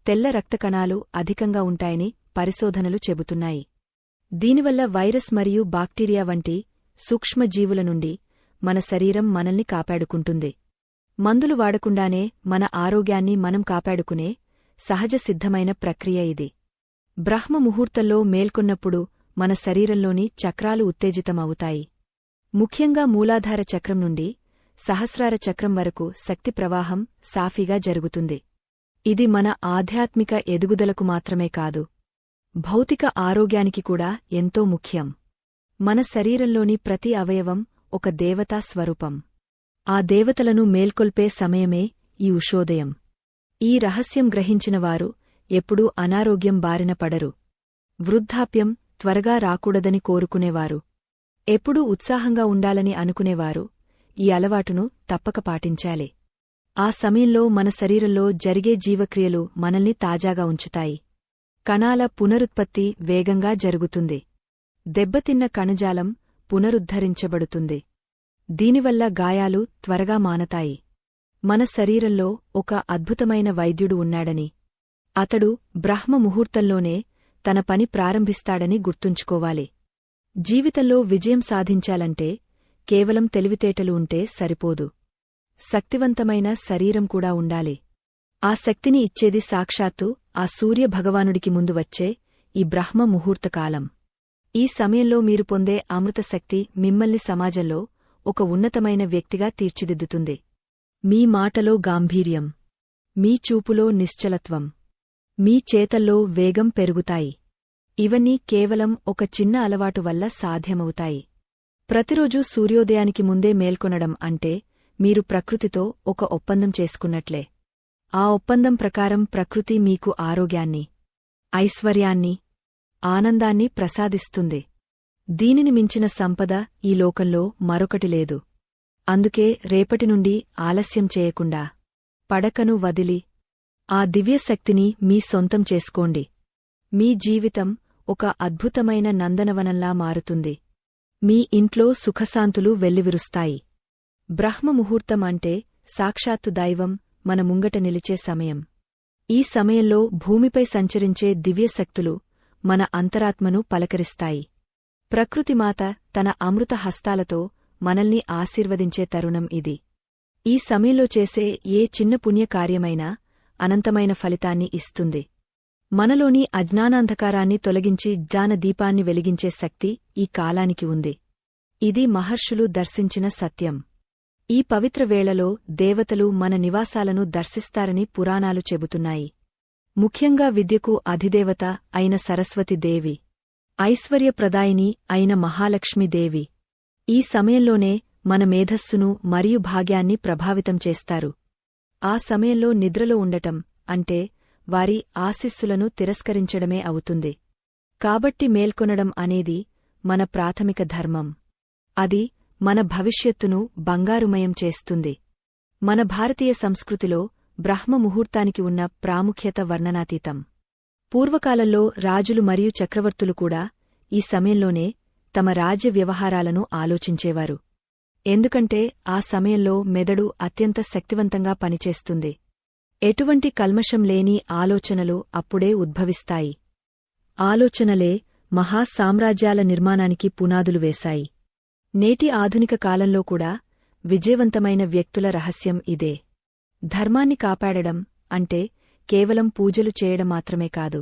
తెల్ల రక్తకణాలు అధికంగా ఉంటాయని పరిశోధనలు చెబుతున్నాయి. దీనివల్ల వైరస్ మరియు బాక్టీరియా వంటి సూక్ష్మజీవుల నుండి మన శరీరం మనల్ని కాపాడుకుంటుంది. మందులు వాడకుండానే మన ఆరోగ్యాన్ని మనం కాపాడుకునే సహజ సిద్ధమైన ప్రక్రియ ఇది. బ్రహ్మముహూర్తంలో మేల్కొన్నప్పుడు మన శరీరంలోని చక్రాలు ఉత్తేజితమవుతాయి. ముఖ్యంగా మూలాధార చక్రం నుండి సహస్రార చక్రం వరకు శక్తి ప్రవాహం సాఫీగా జరుగుతుంది. ఇది మన ఆధ్యాత్మిక ఎదుగుదలకు మాత్రమే కాదు, భౌతిక ఆరోగ్యానికి కూడా ఎంతో ముఖ్యం. మన శరీరంలోని ప్రతి అవయవం ఒక దేవతా స్వరూపం. ఆ దేవతలను మేల్కొల్పే సమయమే ఈ ఉషోదయం. ఈ రహస్యం గ్రహించినవారు ఎప్పుడూ అనారోగ్యం బారిన పడరు. వృద్ధాప్యం త్వరగా రాకూడదని కోరుకునేవారు, ఎప్పుడూ ఉత్సాహంగా ఉండాలని అనుకునేవారు ఈ అలవాటును తప్పక పాటించాలి. ఆ సమయంలో మన శరీరంలో జరిగే జీవక్రియలు మనల్ని తాజాగా ఉంచుతాయి. కణాల పునరుత్పత్తి వేగంగా జరుగుతుంది. దెబ్బతిన్న కణజాలం పునరుద్ధరించబడుతుంది. దీనివల్ల గాయాలు త్వరగా మానతాయి. మన శరీరంలో ఒక అద్భుతమైన వైద్యుడు ఉన్నాడని, అతడు బ్రహ్మముహూర్తంలోనే తన పని ప్రారంభిస్తాడని గుర్తుంచుకోవాలి. జీవితంలో విజయం సాధించాలంటే కేవలం తెలివితేటలు ఉంటే సరిపోదు. శక్తివంతమైన శరీరం కూడా ఉండాలి. ఆ శక్తిని ఇచ్చేది సాక్షాత్తు ఆ సూర్య భగవానుడికి ముందు వచ్చే ఈ బ్రహ్మ ముహూర్తకాలం. ఈ సమయంలో మీరు పొందే అమృతశక్తి మిమ్మల్ని సమాజంలో ఒక ఉన్నతమైన వ్యక్తిగా తీర్చిదిద్దుతుంది. మీ మాటలో గాంభీర్యం, మీ చూపులో నిశ్చలత్వం, మీ చేతల్లో వేగం పెరుగుతాయి. ఇవన్నీ కేవలం ఒక చిన్న అలవాటు వల్ల సాధ్యమవుతాయి. ప్రతిరోజూ సూర్యోదయానికి ముందే మేల్కొనడం అంటే మీరు ప్రకృతితో ఒక ఒప్పందం చేసుకున్నట్లే. ఆ ఒప్పందం ప్రకారం ప్రకృతి మీకు ఆరోగ్యాన్ని, ఐశ్వర్యాన్ని, ఆనందాన్ని ప్రసాదిస్తుంది. దీనిని మించిన సంపద ఈ లోకంలో మరొకటి లేదు. అందుకే రేపటి నుండి ఆలస్యం చేయకుండా పడకను వదిలి ఆ దివ్యశక్తిని మీ సొంతం చేసుకోండి. మీ జీవితం ఒక అద్భుతమైన నందనవనంలా మారుతుంది. మీ ఇంట్లో సుఖశాంతులు వెల్లివిరుస్తాయి. బ్రహ్మముహూర్తం అంటే సాక్షాత్తు దైవం మన ముంగట నిలిచే సమయం. ఈ సమయంలో భూమిపై సంచరించే దివ్యశక్తులు మన అంతరాత్మను పలకరిస్తాయి. ప్రకృతిమాత తన అమృత హస్తాలతో మనల్ని ఆశీర్వదించే తరుణం ఇది. ఈ సమయంలో చేసే ఏ చిన్న పుణ్యకార్యమైనా అనంతమైన ఫలితాన్ని ఇస్తుంది. మనలోని అజ్ఞానాంధకారాన్ని తొలగించి జ్ఞానదీపాన్ని వెలిగించే శక్తి ఈ కాలానికి ఉంది. ఇది మహర్షులు దర్శించిన సత్యం. ఈ పవిత్ర వేళలో దేవతలు మన నివాసాలను దర్శిస్తారని పురాణాలు చెబుతున్నాయి. ముఖ్యంగా విద్యకు అధిదేవత అయిన సరస్వతీదేవి, ఐశ్వర్యప్రదాయిని అయిన మహాలక్ష్మీదేవి ఈ సమయంలోనే మన మేధస్సును మరియు భాగ్యాన్ని ప్రభావితం చేస్తారు. ఆ సమయంలో నిద్రలో ఉండటం అంటే వారి ఆశీస్సులను తిరస్కరించడమే అవుతుంది. కాబట్టి మేల్కొనడం అనేది మన ప్రాథమిక ధర్మం. అది మన భవిష్యత్తును బంగారుమయం చేస్తుంది. మన భారతీయ సంస్కృతిలో బ్రహ్మముహూర్తానికి ఉన్న ప్రాముఖ్యత వర్ణనాతీతం. పూర్వకాలంలో రాజులు మరియు చక్రవర్తులు కూడా ఈ సమయంలోనే తమ రాజ్య వ్యవహారాలను ఆలోచించేవారు. ఎందుకంటే ఆ సమయంలో మెదడు అత్యంత శక్తివంతంగా పనిచేస్తుంది. ఎటువంటి కల్మషం లేని ఆలోచనలు అప్పుడే ఉద్భవిస్తాయి. ఆలోచనలే మహాసామ్రాజ్యాల నిర్మాణానికి పునాదులు వేశాయి. నేటి ఆధునిక కాలంలో కూడా విజయవంతమైన వ్యక్తుల రహస్యం ఇదే. ధర్మాన్ని కాపాడడం అంటే కేవలం పూజలు చేయడం మాత్రమే కాదు.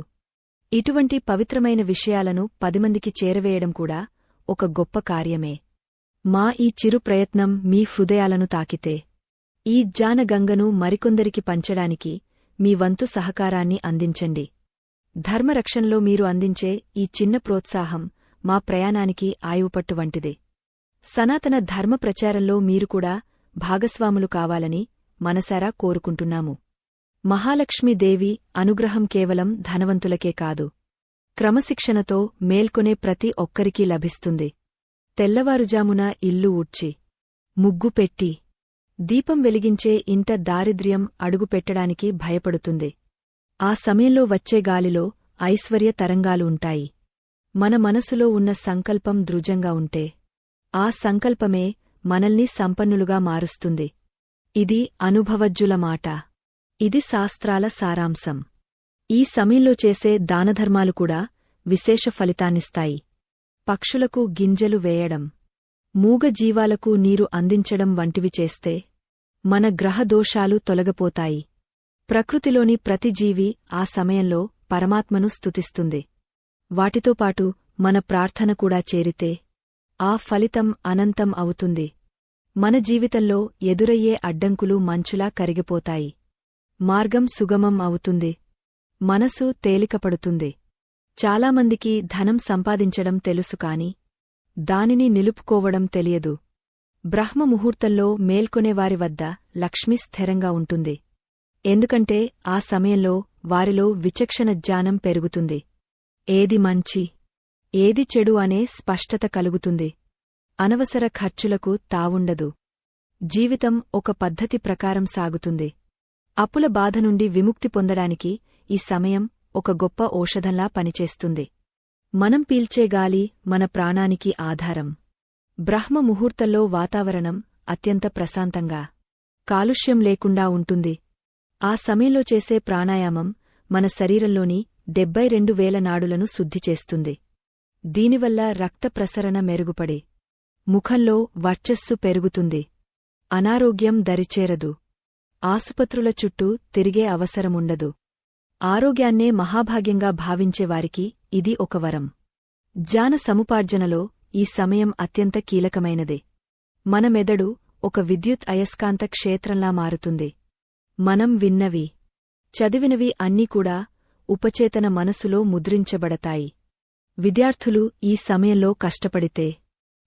ఇటువంటి పవిత్రమైన విషయాలను 10 మందికి చేరవేయడం కూడా ఒక గొప్ప కార్యమే. మా ఈ చిరు ప్రయత్నం మీ హృదయాలను తాకితే ఈ జ్ఞానగంగను మరికొందరికి పంచడానికి మీ వంతు సహకారాన్ని అందించండి. ధర్మరక్షణలో మీరు అందించే ఈ చిన్న ప్రోత్సాహం మా ప్రయాణానికి ఆయువుపట్టు వంటిదే. సనాతన ధర్మ ప్రచారంలో మీరు కూడా భాగస్వాములు కావాలని మనసారా కోరుకుంటున్నాము. మహాలక్ష్మీదేవి అనుగ్రహం కేవలం ధనవంతులకే కాదు, క్రమశిక్షణతో మేల్కొనే ప్రతి ఒక్కరికీ లభిస్తుంది. తెల్లవారుజామున ఇల్లు ఊడ్చి, ముగ్గు పెట్టి, దీపం వెలిగించే ఇంట దారిద్ర్యం అడుగుపెట్టడానికి భయపడుతుంది. ఆ సమయంలో వచ్చే గాలిలో ఐశ్వర్య తరంగాలు ఉంటాయి. మన మనసులో ఉన్న సంకల్పం దృఢంగా ఉంటే ఆ సంకల్పమే మనల్ని సంపన్నులుగా మారుస్తుంది. ఇది అనుభవజ్జుల మాట. ఇది శాస్త్రాల సారాంశం. ఈ సమయంలో చేసే దానధర్మాలు కూడా విశేష ఫలితాన్నిస్తాయి. పక్షులకు గింజలు వేయడం, మూగజీవాలకు నీరు అందించడం వంటివి చేస్తే మన గ్రహదోషాలు తొలగపోతాయి. ప్రకృతిలోని ప్రతి జీవి ఆ సమయంలో పరమాత్మను స్తుతిస్తుంది. వాటితోపాటు మన ప్రార్థన కూడా చేరితే ఆ ఫలితం అనంతం అవుతుంది. మన జీవితంలో ఎదురయ్యే అడ్డంకులు మంచులా కరిగిపోతాయి. మార్గం సుగమం అవుతుంది. మనసు తేలికపడుతుంది. చాలామందికి ధనం సంపాదించడం తెలుసు కాని దానిని నిలుపుకోవడం తెలియదు. బ్రహ్మముహూర్తంలో మేల్కొనేవారి వద్ద లక్ష్మి స్థిరంగా ఉంటుంది. ఎందుకంటే ఆ సమయంలో వారిలో విచక్షణ జ్ఞానం పెరుగుతుంది. ఏది మంచి, ఏది చెడు అనే స్పష్టత కలుగుతుంది. అనవసర ఖర్చులకు తావుండదు. జీవితం ఒక పద్ధతి ప్రకారం సాగుతుంది. అప్పుల బాధ నుండి విముక్తి పొందడానికి ఈ సమయం ఒక గొప్ప ఔషధంలా పనిచేస్తుంది. మనం పీల్చే గాలి మన ప్రాణానికి ఆధారం. బ్రహ్మముహూర్తంలో వాతావరణం అత్యంత ప్రశాంతంగా, కాలుష్యం లేకుండా ఉంటుంది. ఆ సమయంలో చేసే ప్రాణాయామం మన శరీరంలోని 72,000 నాడులను శుద్ధి చేస్తుంది. దీనివల్ల రక్త ప్రసరణ మెరుగుపడి ముఖంలో వర్చస్సు పెరుగుతుంది. అనారోగ్యం దరిచేరదు. ఆసుపత్రుల చుట్టూ తిరిగే అవసరముండదు. ఆరోగ్యాన్నే మహాభాగ్యంగా భావించేవారికి ఇది ఒక వరం. జ్ఞాన సముపార్జనలో ఈ సమయం అత్యంత కీలకమైనదే. మన మెదడు ఒక విద్యుత్ అయస్కాంత క్షేత్రంలా మారుతుంది. మనం విన్నవి, చదివినవి అన్నీ కూడా ఉపచేతన మనసులో ముద్రించబడతాయి. విద్యార్థులు ఈ సమయంలో కష్టపడితే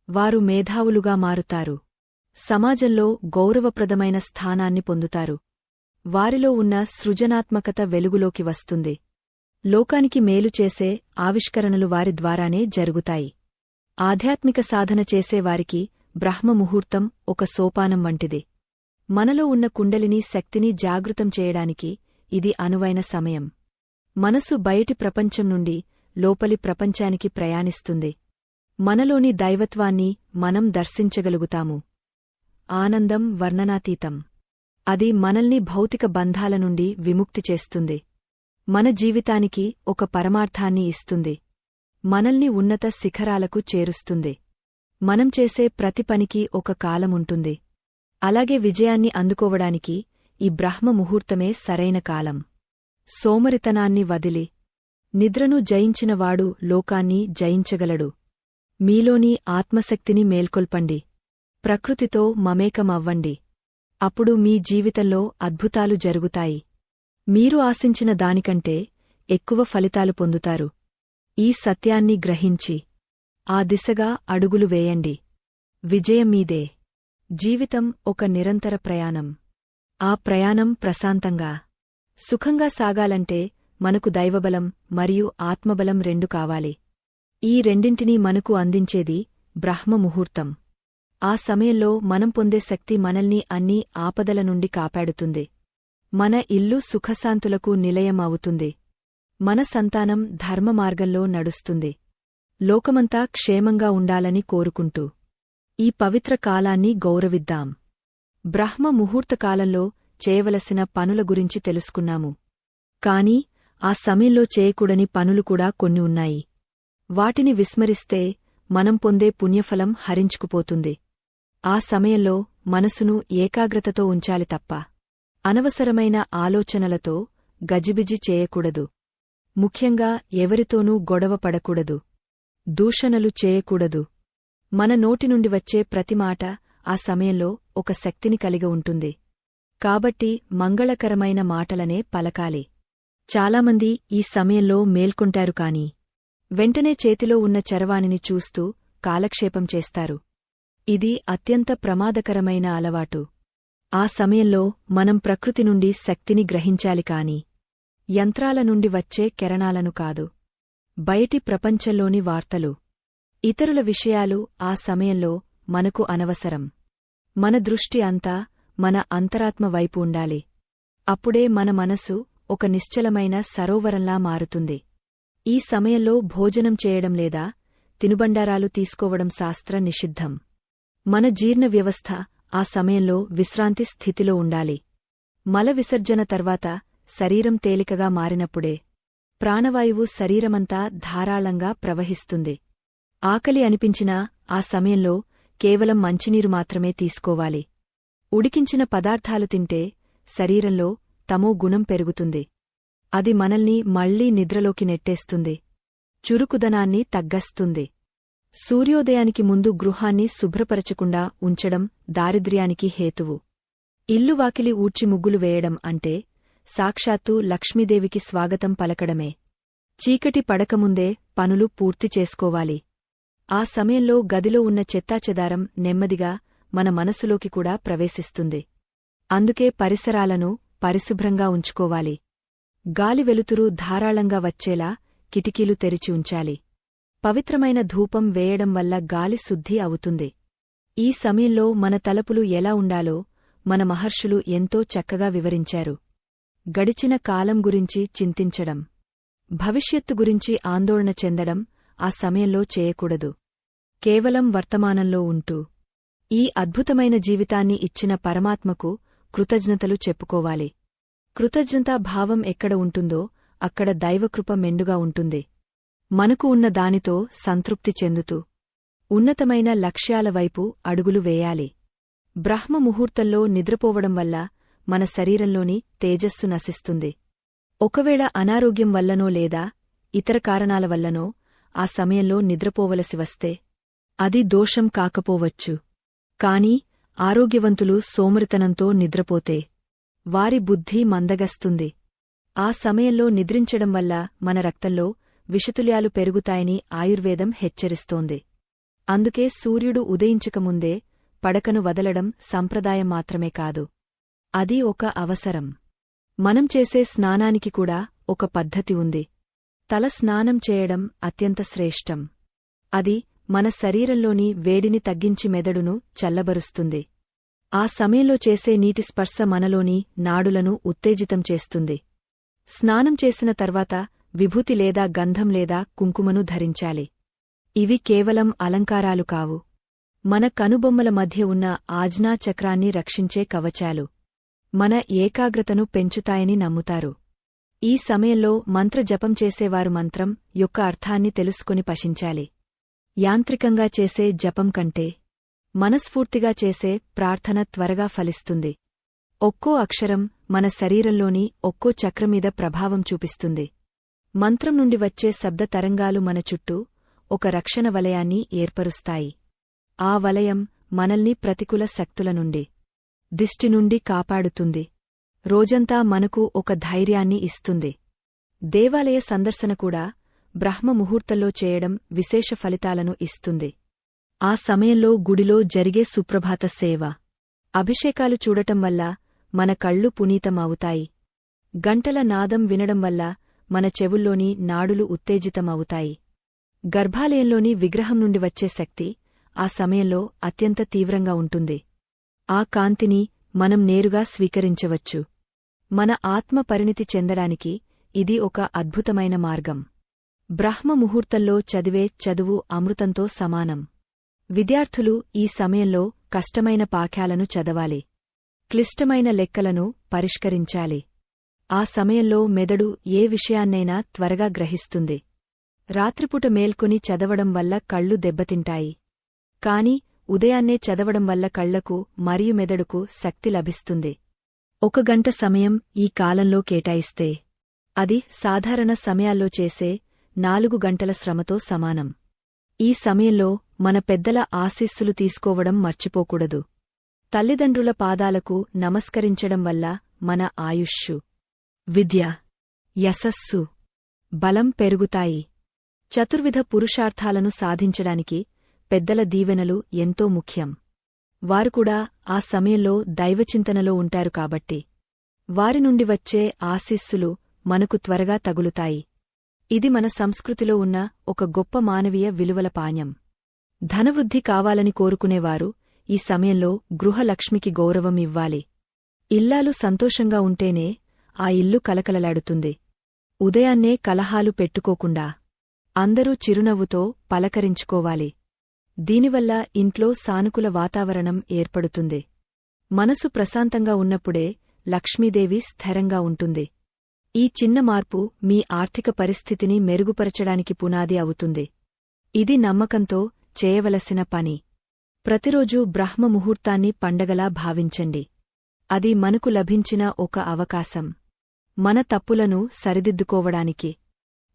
వారు మేధావులుగా మారుతారు. సమాజంలో గౌరవప్రదమైన స్థానాన్ని పొందుతారు. వారిలో ఉన్న సృజనాత్మకత వెలుగులోకి వస్తుంది. లోకానికి మేలు చేసే ఆవిష్కరణలు వారి ద్వారానే జరుగుతాయి. ఆధ్యాత్మిక సాధన చేసేవారికి బ్రహ్మముహూర్తం ఒక సోపానం వంటిది. మనలో ఉన్న కుండలిని శక్తిని జాగృతం చేయడానికి ఇది అనువైన సమయం. మనసు బయటి ప్రపంచం నుండి లోపలి ప్రపంచానికి ప్రయాణిస్తుంది. మనలోని దైవత్వాన్ని మనం దర్శించగలుగుతాము. ఆనందం వర్ణనాతీతం. అది మనల్ని భౌతిక బంధాల నుండి విముక్తి చేస్తుంది. మన జీవితానికి ఒక పరమార్థాన్ని ఇస్తుంది. మనల్ని ఉన్నత శిఖరాలకు చేరుస్తుంది. మనం చేసే ప్రతి పనికి ఒక కాలముంటుంది. అలాగే విజయాన్ని అందుకోవడానికి ఈ బ్రహ్మ ముహూర్తమే సరైన కాలం. సోమరితనాన్ని వదిలి నిద్రను జయించినవాడు లోకాన్ని జయించగలడు. మీలోని ఆత్మశక్తిని మేల్కొల్పండి. ప్రకృతితో మమేకమవ్వండి. అప్పుడు మీ జీవితంలో అద్భుతాలు జరుగుతాయి. మీరు ఆశించిన దానికంటే ఎక్కువ ఫలితాలు పొందుతారు. ఈ సత్యాన్ని గ్రహించి ఆ దిశగా అడుగులు వేయండి. విజయం మీదే. జీవితం ఒక నిరంతర ప్రయాణం. ఆ ప్రయాణం ప్రశాంతంగా, సుఖంగా సాగాలంటే మనకు దైవబలం మరియు ఆత్మబలం రెండు కావాలి. ఈ రెండింటినీ మనకు అందించేది బ్రహ్మ ముహూర్తం. ఆ సమయంలో మనం పొందే శక్తి మనల్ని అన్ని ఆపదల నుండి కాపాడుతుంది. మన ఇల్లు సుఖశాంతులకు నిలయం అవుతుంది. మన సంతానం ధర్మ మార్గంలో నడుస్తుంది. లోకమంతా క్షేమంగా ఉండాలని కోరుకుంటూ ఈ పవిత్ర కాలాన్ని గౌరవిద్దాం. బ్రహ్మ ముహూర్తకాలంలో చేయవలసిన పనుల గురించి తెలుసుకున్నాము. కాని ఆ సమయంలో చేయకూడని పనులు కూడా కొన్ని ఉన్నాయి. వాటిని విస్మరిస్తే మనం పొందే పుణ్యఫలం హరించుకుపోతుంది. ఆ సమయంలో మనసును ఏకాగ్రతతో ఉంచాలి తప్ప అనవసరమైన ఆలోచనలతో గజిబిజి చేయకూడదు. ముఖ్యంగా ఎవరితోనూ గొడవ పడకూడదు. దూషణలు చేయకూడదు. మన నోటి నుండి వచ్చే ప్రతి మాట ఆ సమయంలో ఒక శక్తిని కలిగి ఉంటుంది. కాబట్టి మంగళకరమైన మాటలనే పలకాలి. చాలామంది ఈ సమయంలో మేల్కొంటారు కాని వెంటనే చేతిలో ఉన్న చరవాణిని చూస్తూ కాలక్షేపం చేస్తారు. ఇది అత్యంత ప్రమాదకరమైన అలవాటు. ఆ సమయంలో మనం ప్రకృతి నుండి శక్తిని గ్రహించాలి కాని యంత్రాల నుండి వచ్చే కిరణాలను కాదు. బయటి ప్రపంచంలోని వార్తలు, ఇతరుల విషయాలు ఆ సమయంలో మనకు అనవసరం. మన దృష్టి అంతా మన అంతరాత్మ వైపు ఉండాలి. అప్పుడే మన మనసు ఒక నిశ్చలమైన సరోవరంలా మారుతుంది. ఈ సమయంలో భోజనం చేయడం లేదా తినుబండారాలు తీసుకోవడం శాస్త్ర నిషిద్ధం. మన జీర్ణ వ్యవస్థ ఆ సమయంలో విశ్రాంతి స్థితిలో ఉండాలి. మల విసర్జన తర్వాత శరీరం తేలికగా మారినప్పుడే ప్రాణవాయువు శరీరమంతా ధారాళంగా ప్రవహిస్తుంది. ఆకలి అనిపించినా ఆ సమయంలో కేవలం మంచినీరు మాత్రమే తీసుకోవాలి. ఉడికించిన పదార్థాలు తింటే శరీరంలో తమో గుణం పెరుగుతుంది. అది మనల్ని మళ్లీ నిద్రలోకి నెట్టేస్తుంది. చురుకుదనాన్ని తగ్గస్తుంది. సూర్యోదయానికి ముందు గృహాన్ని శుభ్రపరచకుండా ఉంచడం దారిద్ర్యానికి హేతువు. ఇల్లు వాకిలి ఊడ్చి ముగ్గులు వేయడం అంటే సాక్షాత్తూ లక్ష్మీదేవికి స్వాగతం పలకడమే. చీకటి పడకముందే పనులు పూర్తి చేసుకోవాలి. ఆ సమయంలో గదిలో ఉన్న చెత్తాచెదారం నెమ్మదిగా మన మనసులోకి కూడా ప్రవేశిస్తుంది. అందుకే పరిసరాలను పరిశుభ్రంగా ఉంచుకోవాలి. గాలి వెలుతురు ధారాళంగా వచ్చేలా కిటికీలు తెరిచి ఉంచాలి. పవిత్రమైన ధూపం వేయడం వల్ల గాలి శుద్ధి అవుతుంది. ఈ సమయంలో మన తలపులు ఎలా ఉండాలో మన మహర్షులు ఎంతో చక్కగా వివరించారు. గడిచిన కాలం గురించి చింతించడం, భవిష్యత్తు గురించి ఆందోళన చెందడం ఆ సమయంలో చేయకూడదు. కేవలం వర్తమానంలో ఉంటూ ఈ అద్భుతమైన జీవితాన్ని ఇచ్చిన పరమాత్మకు కృతజ్ఞతలు చెప్పుకోవాలి. కృతజ్ఞతాభావం ఎక్కడ ఉంటుందో అక్కడ దైవకృప మెండుగా ఉంటుంది. మనకు ఉన్న దానితో సంతృప్తి చెందుతూ ఉన్నతమైన లక్ష్యాల వైపు అడుగులు వేయాలి. బ్రహ్మ ముహూర్తంలో నిద్రపోవడం వల్ల మన శరీరంలోని తేజస్సు నశిస్తుంది. ఒకవేళ అనారోగ్యం వల్లనో లేదా ఇతర కారణాల వల్లనో ఆ సమయంలో నిద్రపోవలసి వస్తే అది దోషం కాకపోవచ్చు. కాని ఆరోగ్యవంతులు సోమరితనంతో నిద్రపోతే వారి బుద్ధి మందగస్తుంది. ఆ సమయంలో నిద్రించడం వల్ల మన రక్తంలో విషతుల్యాలు పెరుగుతాయని ఆయుర్వేదం హెచ్చరిస్తోంది. అందుకే సూర్యుడు ఉదయించకముందే పడకను వదలడం సంప్రదాయం మాత్రమే కాదు, అది ఒక అవసరం. మనం చేసే స్నానానికి కూడా ఒక పద్ధతి ఉంది. తల స్నానం చేయడం అత్యంత శ్రేష్టం. అది మన శరీరంలోని వేడిని తగ్గించి మెదడును చల్లబరుస్తుంది. ఆ సమయంలో చేసే నీటి స్పర్శ మనలోని నాడులను ఉత్తేజితం చేస్తుంది. స్నానం చేసిన తర్వాత విభూతి లేదా గంధం లేదా కుంకుమను ధరించాలి. ఇవి కేవలం అలంకారాలు కావు. మన కనుబొమ్మల మధ్య ఉన్న ఆజ్ఞాచక్రాన్ని రక్షించే కవచాలు. మన ఏకాగ్రతను పెంచుతాయని నమ్ముతారు. ఈ సమయంలో మంత్రజపం చేసేవారు మంత్రం యొక్క అర్థాన్ని తెలుసుకొని పశించాలి. యాంత్రికంగా చేసే జపం కంటే మనస్ఫూర్తిగా చేసే ప్రార్థన త్వరగా ఫలిస్తుంది. ఒక్కో అక్షరం మన శరీరంలోని ఒక్కో చక్రమీద ప్రభావం చూపిస్తుంది. మంత్రం నుండి వచ్చే శబ్ద తరంగాలు మన చుట్టూ ఒక రక్షణ వలయాన్ని ఏర్పరుస్తాయి. ఆ వలయం మనల్ని ప్రతికూల శక్తుల నుండి, దిష్టి నుండి కాపాడుతుంది. రోజంతా మనకు ఒక ధైర్యాన్ని ఇస్తుంది. దేవాలయ సందర్శన కూడా బ్రహ్మ ముహూర్తంలో చేయడం విశేష ఫలితాలను ఇస్తుంది. ఆ సమయంలో గుడిలో జరిగే సుప్రభాత సేవ, అభిషేకాలు చూడటం వల్ల మన కళ్ళు పునీతమవుతాయి. గంటల నాదం వినడం వల్ల మన చెవుల్లోని నాడులు ఉత్తేజితమవుతాయి. గర్భాలయంలోని విగ్రహం నుండి వచ్చే శక్తి ఆ సమయంలో అత్యంత తీవ్రంగా ఉంటుంది. ఆ కాంతిని మనం నేరుగా స్వీకరించవచ్చు. మన ఆత్మ పరిణితి చెందడానికి ఇది ఒక అద్భుతమైన మార్గం. బ్రహ్మ ముహూర్తంలో చదివే చదువు అమృతంతో సమానం. విద్యార్థులు ఈ సమయంలో కష్టమైన పాఠ్యాలను చదవాలి. క్లిష్టమైన లెక్కలను పరిష్కరించాలి. ఆ సమయంలో మెదడు ఏ విషయాన్నైనా త్వరగా గ్రహిస్తుంది. రాత్రిపూట మేల్కొని చదవడం వల్ల కళ్ళు దెబ్బతింటాయి. కాని ఉదయాన్నే చదవడం వల్ల కళ్లకు మరియు మెదడుకు శక్తి లభిస్తుంది. 1 గంట సమయం ఈ కాలంలో కేటాయిస్తే అది సాధారణ సమయాల్లో చేసే 4 గంటల శ్రమతో సమానం. ఈ సమయంలో మన పెద్దల ఆశీస్సులు తీసుకోవడం మర్చిపోకూడదు. తల్లిదండ్రుల పాదాలకు నమస్కరించడం వల్ల మన ఆయుష్షు, విద్య, యశస్సు, బలం పెరుగుతాయి. చతుర్విధ పురుషార్థాలను సాధించడానికి పెద్దల దీవెనలు ఎంతో ముఖ్యం. వారు కూడా ఆ సమయంలో దైవచింతనలో ఉంటారు కాబట్టి వారి నుండి వచ్చే ఆశీస్సులు మనకు త్వరగా తగులుతాయి. ఇది మన సంస్కృతిలో ఉన్న ఒక గొప్ప మానవీయ విలువల పాణ్యం. ధనవృద్ధి కావాలని కోరుకునేవారు ఈ సమయంలో గృహలక్ష్మికి గౌరవం ఇవ్వాలి. ఇల్లాలు సంతోషంగా ఉంటేనే ఆ ఇల్లు కలకలలాడుతుంది. ఉదయాన్నే కలహాలు పెట్టుకోకుండా అందరూ చిరునవ్వుతో పలకరించుకోవాలి. దీనివల్ల ఇంట్లో సానుకూల వాతావరణం ఏర్పడుతుంది. మనసు ప్రశాంతంగా ఉన్నప్పుడే లక్ష్మీదేవి స్థిరంగా ఉంటుంది. ఈ చిన్న మార్పు మీ ఆర్థిక పరిస్థితిని మెరుగుపరచడానికి పునాది అవుతుంది. ఇది నమ్మకంతో చేయవలసిన పని. ప్రతిరోజూ బ్రహ్మ ముహూర్తాన్ని పండగలా భావించండి. అది మనకు లభించిన ఒక అవకాశం. మన తప్పులను సరిదిద్దుకోవడానికి,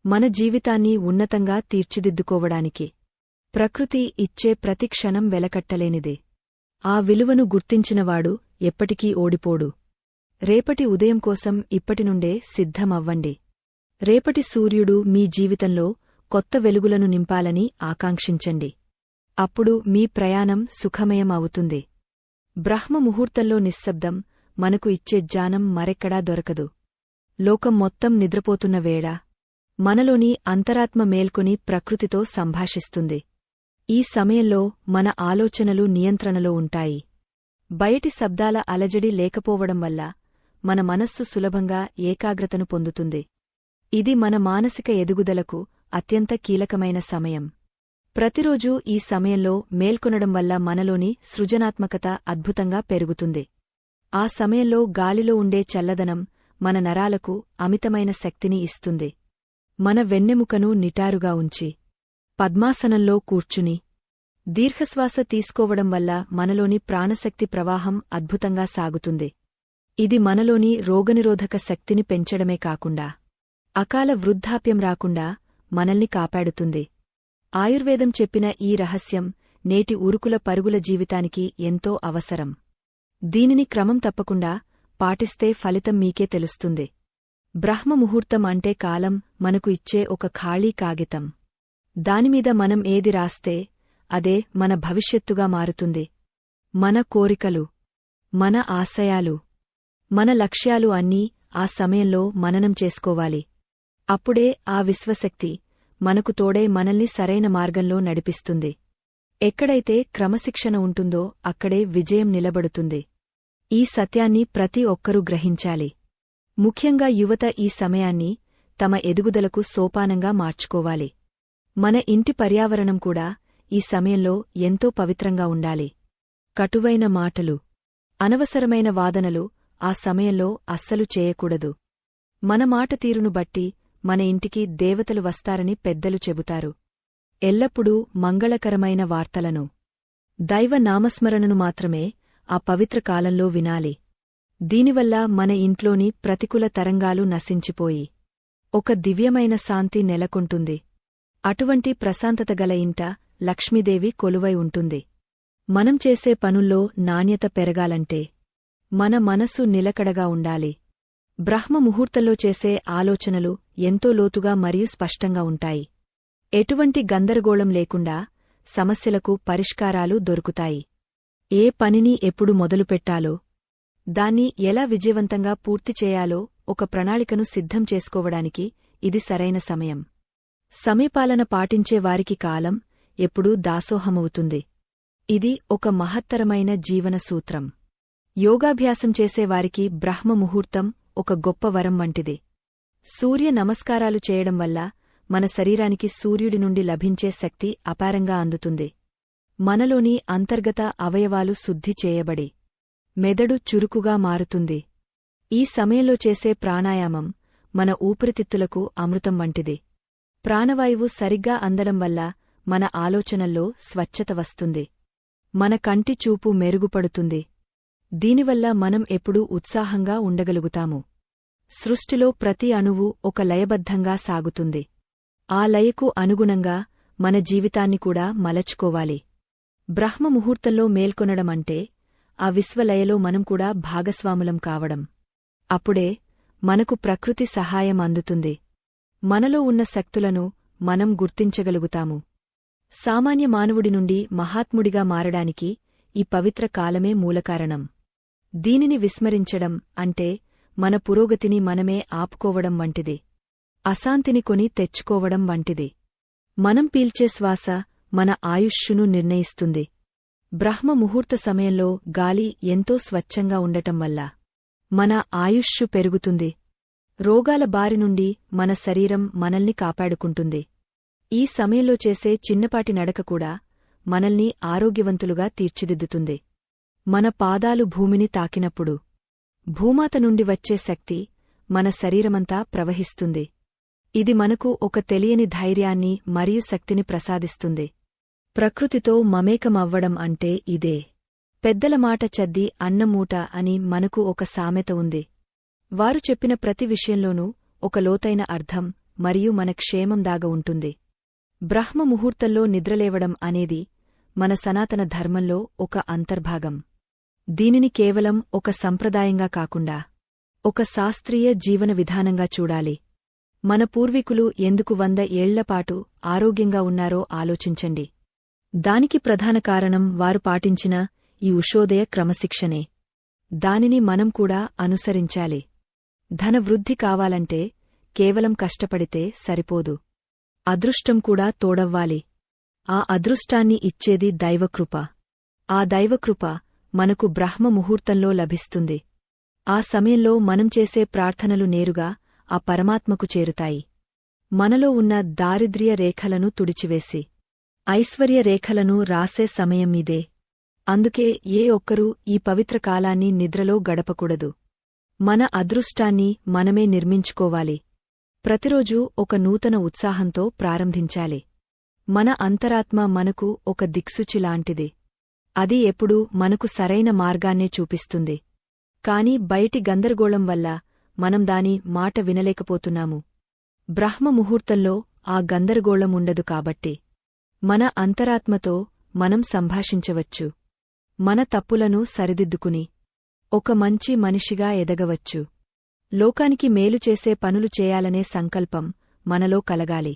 మన జీవితాన్ని ఉన్నతంగా తీర్చిదిద్దుకోవడానికి. ప్రకృతి ఇచ్చే ప్రతి క్షణం వెలకట్టలేనిదే. ఆ విలువను గుర్తించినవాడు ఎప్పటికీ ఓడిపోడు. రేపటి ఉదయం కోసం ఇప్పటినుండే సిద్ధమవ్వండి. రేపటి సూర్యుడు మీ జీవితంలో కొత్త వెలుగులను నింపాలని ఆకాంక్షించండి. అప్పుడు మీ ప్రయాణం సుఖమయం అవుతుంది. బ్రహ్మ ముహూర్తంలో నిశ్శబ్దం మనకు ఇచ్చే జ్ఞానం మరెక్కడా దొరకదు. లోకం మొత్తం నిద్రపోతున్న వేళ మనలోని అంతరాత్మ మేల్కొని ప్రకృతితో సంభాషిస్తుంది. ఈ సమయంలో మన ఆలోచనలు నియంత్రణలో ఉంటాయి. బయటి శబ్దాల అలజడి లేకపోవడం వల్ల మన మనస్సు సులభంగా ఏకాగ్రతను పొందుతుంది. ఇది మన మానసిక ఎదుగుదలకు అత్యంత కీలకమైన సమయం. ప్రతిరోజూ ఈ సమయంలో మేల్కొనడం వల్ల మనలోని సృజనాత్మకత అద్భుతంగా పెరుగుతుంది. ఆ సమయంలో గాలిలో ఉండే చల్లదనం మన నరాలకు అమితమైన శక్తిని ఇస్తుంది. మన వెన్నెముకను నిటారుగా ఉంచి పద్మాసనంలో కూర్చుని దీర్ఘశ్వాస తీసుకోవడం వల్ల మనలోని ప్రాణశక్తి ప్రవాహం అద్భుతంగా సాగుతుంది. ఇది మనలోని రోగనిరోధక శక్తిని పెంచడమే కాకుండా అకాల వృద్ధాప్యం రాకుండా మనల్ని కాపాడుతుంది. ఆయుర్వేదం చెప్పిన ఈ రహస్యం నేటి ఉరుకుల పరుగుల జీవితానికి ఎంతో అవసరం. దీనిని క్రమం తప్పకుండా పాటిస్తే ఫలితం మీకే తెలుస్తుంది. బ్రహ్మ ముహూర్తం అంటే కాలం మనకు ఇచ్చే ఒక ఖాళీ కాగితం. దానిమీద మనం ఏది రాస్తే అదే మన భవిష్యత్తుగా మారుతుంది. మన కోరికలు, మన ఆశయాలు, మన లక్ష్యాలు అన్నీ ఆ సమయంలో మననం చేసుకోవాలి. అప్పుడే ఆ విశ్వశక్తి మనకు తోడై మనల్ని సరైన మార్గంలో నడిపిస్తుంది. ఎక్కడైతే క్రమశిక్షణ ఉంటుందో అక్కడే విజయం నిలబడుతుంది. ఈ సత్యాన్ని ప్రతి ఒక్కరూ గ్రహించాలి. ముఖ్యంగా యువత ఈ సమయాన్ని తమ ఎదుగుదలకు సోపానంగా మార్చుకోవాలి. మన ఇంటి పర్యావరణం కూడా ఈ సమయంలో ఎంతో పవిత్రంగా ఉండాలి. కటువైన మాటలు, అనవసరమైన వాదనలు ఆ సమయంలో అస్సలు చేయకూడదు. మన మాట తీరును బట్టి మన ఇంటికి దేవతలు వస్తారని పెద్దలు చెబుతారు. ఎల్లప్పుడూ మంగళకరమైన వార్తలను, దైవ నామస్మరణను మాత్రమే ఆ పవిత్ర కాలంలో వినాలి. దీనివల్ల మన ఇంట్లోని ప్రతికూల తరంగాలు నశించిపోయి ఒక దివ్యమైన శాంతి నెలకొంటుంది. అటువంటి ప్రశాంతత గల ఇంట లక్ష్మీదేవి కొలువై ఉంటుంది. మనం చేసే పనుల్లో నాణ్యత పెరగాలంటే మన మనసు నిలకడగా ఉండాలి. బ్రహ్మ ముహూర్తంలో చేసే ఆలోచనలు ఎంతో లోతుగా మరియు స్పష్టంగా ఉంటాయి. ఎటువంటి గందరగోళం లేకుండా సమస్యలకు పరిష్కారాలు దొరుకుతాయి. ఏ పనిని ఎప్పుడు మొదలుపెట్టాలో, దాన్ని ఎలా విజయవంతంగా పూర్తి చేయాలో ఒక ప్రణాళికను సిద్ధం చేసుకోవడానికి ఇది సరైన సమయం. సమయపాలన పాటించే వారికి కాలం ఎప్పుడూ దాసోహమవుతుంది. ఇది ఒక మహత్తరమైన జీవన సూత్రం. యోగాభ్యాసం చేసేవారికి బ్రహ్మ ముహూర్తం ఒక గొప్ప వరం వంటిది. సూర్య నమస్కారాలు చేయడం వల్ల మన శరీరానికి సూర్యుడి నుండి లభించే శక్తి అపారంగా అందుతుంది. మనలోని అంతర్గత అవయవాలు శుద్ధి చేయబడి మెదడు చురుకుగా మారుతుంది. ఈ సమయంలో చేసే ప్రాణాయామం మన ఊపిరితిత్తులకు అమృతం వంటిది. ప్రాణవాయువు సరిగ్గా అందడం వల్ల మన ఆలోచనల్లో స్వచ్ఛత వస్తుంది. మన కంటి చూపు మెరుగుపడుతుంది. దీనివల్ల మనం ఎప్పుడూ ఉత్సాహంగా ఉండగలుగుతాము. సృష్టిలో ప్రతి అణువు ఒక లయబద్ధంగా సాగుతుంది. ఆ లయకు అనుగుణంగా మన జీవితాన్ని కూడా మలచుకోవాలి. బ్రహ్మ ముహూర్తంలో మేల్కొనడమంటే ఆ విశ్వలయలో మనం కూడా భాగస్వాములం కావడం. అప్పుడే మనకు ప్రకృతి సహాయం అందుతుంది. మనలో ఉన్న శక్తులను మనం గుర్తించగలుగుతాము. సామాన్య మానవుడి నుండి మహాత్ముడిగా మారడానికి ఈ పవిత్ర కాలమే మూలకారణం. దీనిని విస్మరించడం అంటే మన పురోగతిని మనమే ఆపుకోవడం వంటిది. అశాంతిని కొని తెచ్చుకోవడం వంటిది. మనం పీల్చే శ్వాస మన ఆయుష్షును నిర్ణయిస్తుంది. బ్రహ్మ ముహూర్త సమయంలో గాలి ఎంతో స్వచ్ఛంగా ఉండటం వల్ల మన ఆయుష్షు పెరుగుతుంది. రోగాల బారి నుండి మన శరీరం మనల్ని కాపాడుకుంటుంది. ఈ సమయంలో చేసే చిన్నపాటి నడక కూడా మనల్ని ఆరోగ్యవంతులుగా తీర్చిదిద్దుతుంది. మన పాదాలు భూమిని తాకినప్పుడు భూమాత నుండి వచ్చే శక్తి మన శరీరమంతా ప్రవహిస్తుంది. ఇది మనకు ఒక తెలియని ధైర్యాన్ని మరియు శక్తిని ప్రసాదిస్తుంది. ప్రకృతితో మమేకమవ్వడం అంటే ఇదే. పెద్దల మాట చద్ది అన్నమూట అని మనకు ఒక సామెత ఉంది. వారు చెప్పిన ప్రతి విషయంలోనూ ఒక లోతైన అర్థం మరియు మన క్షేమం దాగ ఉంటుంది. బ్రహ్మ ముహూర్తంలో నిద్రలేవడం అనేది మన సనాతన ధర్మంలో ఒక అంతర్భాగం. దీనిని కేవలం ఒక సంప్రదాయంగా కాకుండా ఒక శాస్త్రీయ జీవన విధానంగా చూడాలి. మన పూర్వీకులు ఎందుకు 100 ఏళ్లపాటు ఆరోగ్యంగా ఉన్నారో ఆలోచించండి. దానికి ప్రధాన కారణం వారు పాటించిన ఈ ఉషోదయ క్రమశిక్షణే. దానిని మనం కూడా అనుసరించాలి. ధనవృద్ధి కావాలంటే కేవలం కష్టపడితే సరిపోదు. అదృష్టం కూడా తోడవ్వాలి. ఆ అదృష్టాన్ని ఇచ్చేది దైవకృప. ఆ దైవకృప మనకు బ్రహ్మ ముహూర్తంలో లభిస్తుంది. ఆ సమయంలో మనం చేసే ప్రార్థనలు నేరుగా ఆ పరమాత్మకు చేరుతాయి. మనలో ఉన్న దారిద్ర్య రేఖలను తుడిచివేసి ఐశ్వర్య రేఖలను రాసే సమయం ఇదే. అందుకే ఏ ఒక్కరూ ఈ పవిత్ర కాలాన్ని నిద్రలో గడపకూడదు. మన అదృష్టాన్ని మనమే నిర్మించుకోవాలి. ప్రతిరోజూ ఒక నూతన ఉత్సాహంతో ప్రారంభించాలి. మన అంతరాత్మ మనకు ఒక దిక్సూచిలాంటిది. అది ఎప్పుడూ మనకు సరైన మార్గాన్నే చూపిస్తుంది. కాని బయటి గందరగోళం వల్ల మనం దాని మాట వినలేకపోతున్నాము. బ్రహ్మ ముహూర్తంలో ఆ గందరగోళం ఉండదు కాబట్టి మన అంతరాత్మతో మనం సంభాషించవచ్చు. మన తప్పులను సరిదిద్దుకుని ఒక మంచి మనిషిగా ఎదగవచ్చు. లోకానికి మేలు చేసే పనులు చేయాలనే సంకల్పం మనలో కలగాలి.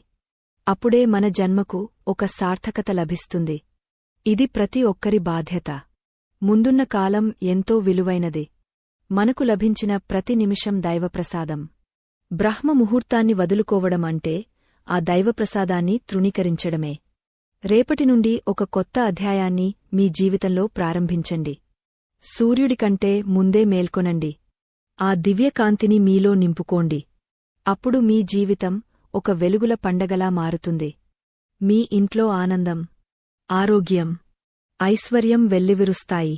అప్పుడే మన జన్మకు ఒక సార్థకత లభిస్తుంది. ఇది ప్రతి ఒక్కరి బాధ్యత. ముందున్న కాలం ఎంతో విలువైనది. మనకు లభించిన ప్రతి నిమిషం దైవప్రసాదం. బ్రహ్మ ముహూర్తాన్ని వదులుకోవడం అంటే ఆ దైవప్రసాదాన్ని తృణీకరించడమే. రేపటి నుండి ఒక కొత్త అధ్యాయాన్ని మీ జీవితంలో ప్రారంభించండి. సూర్యుడి కంటే ముందే మేల్కొనండి. ఆ దివ్యకాంతిని మీలో నింపుకోండి. అప్పుడు మీ జీవితం ఒక వెలుగుల పండగలా మారుతుంది. మీ ఇంట్లో ఆనందం, ఆరోగ్యం, ఐశ్వర్యం వెల్లివిరుస్తాయి.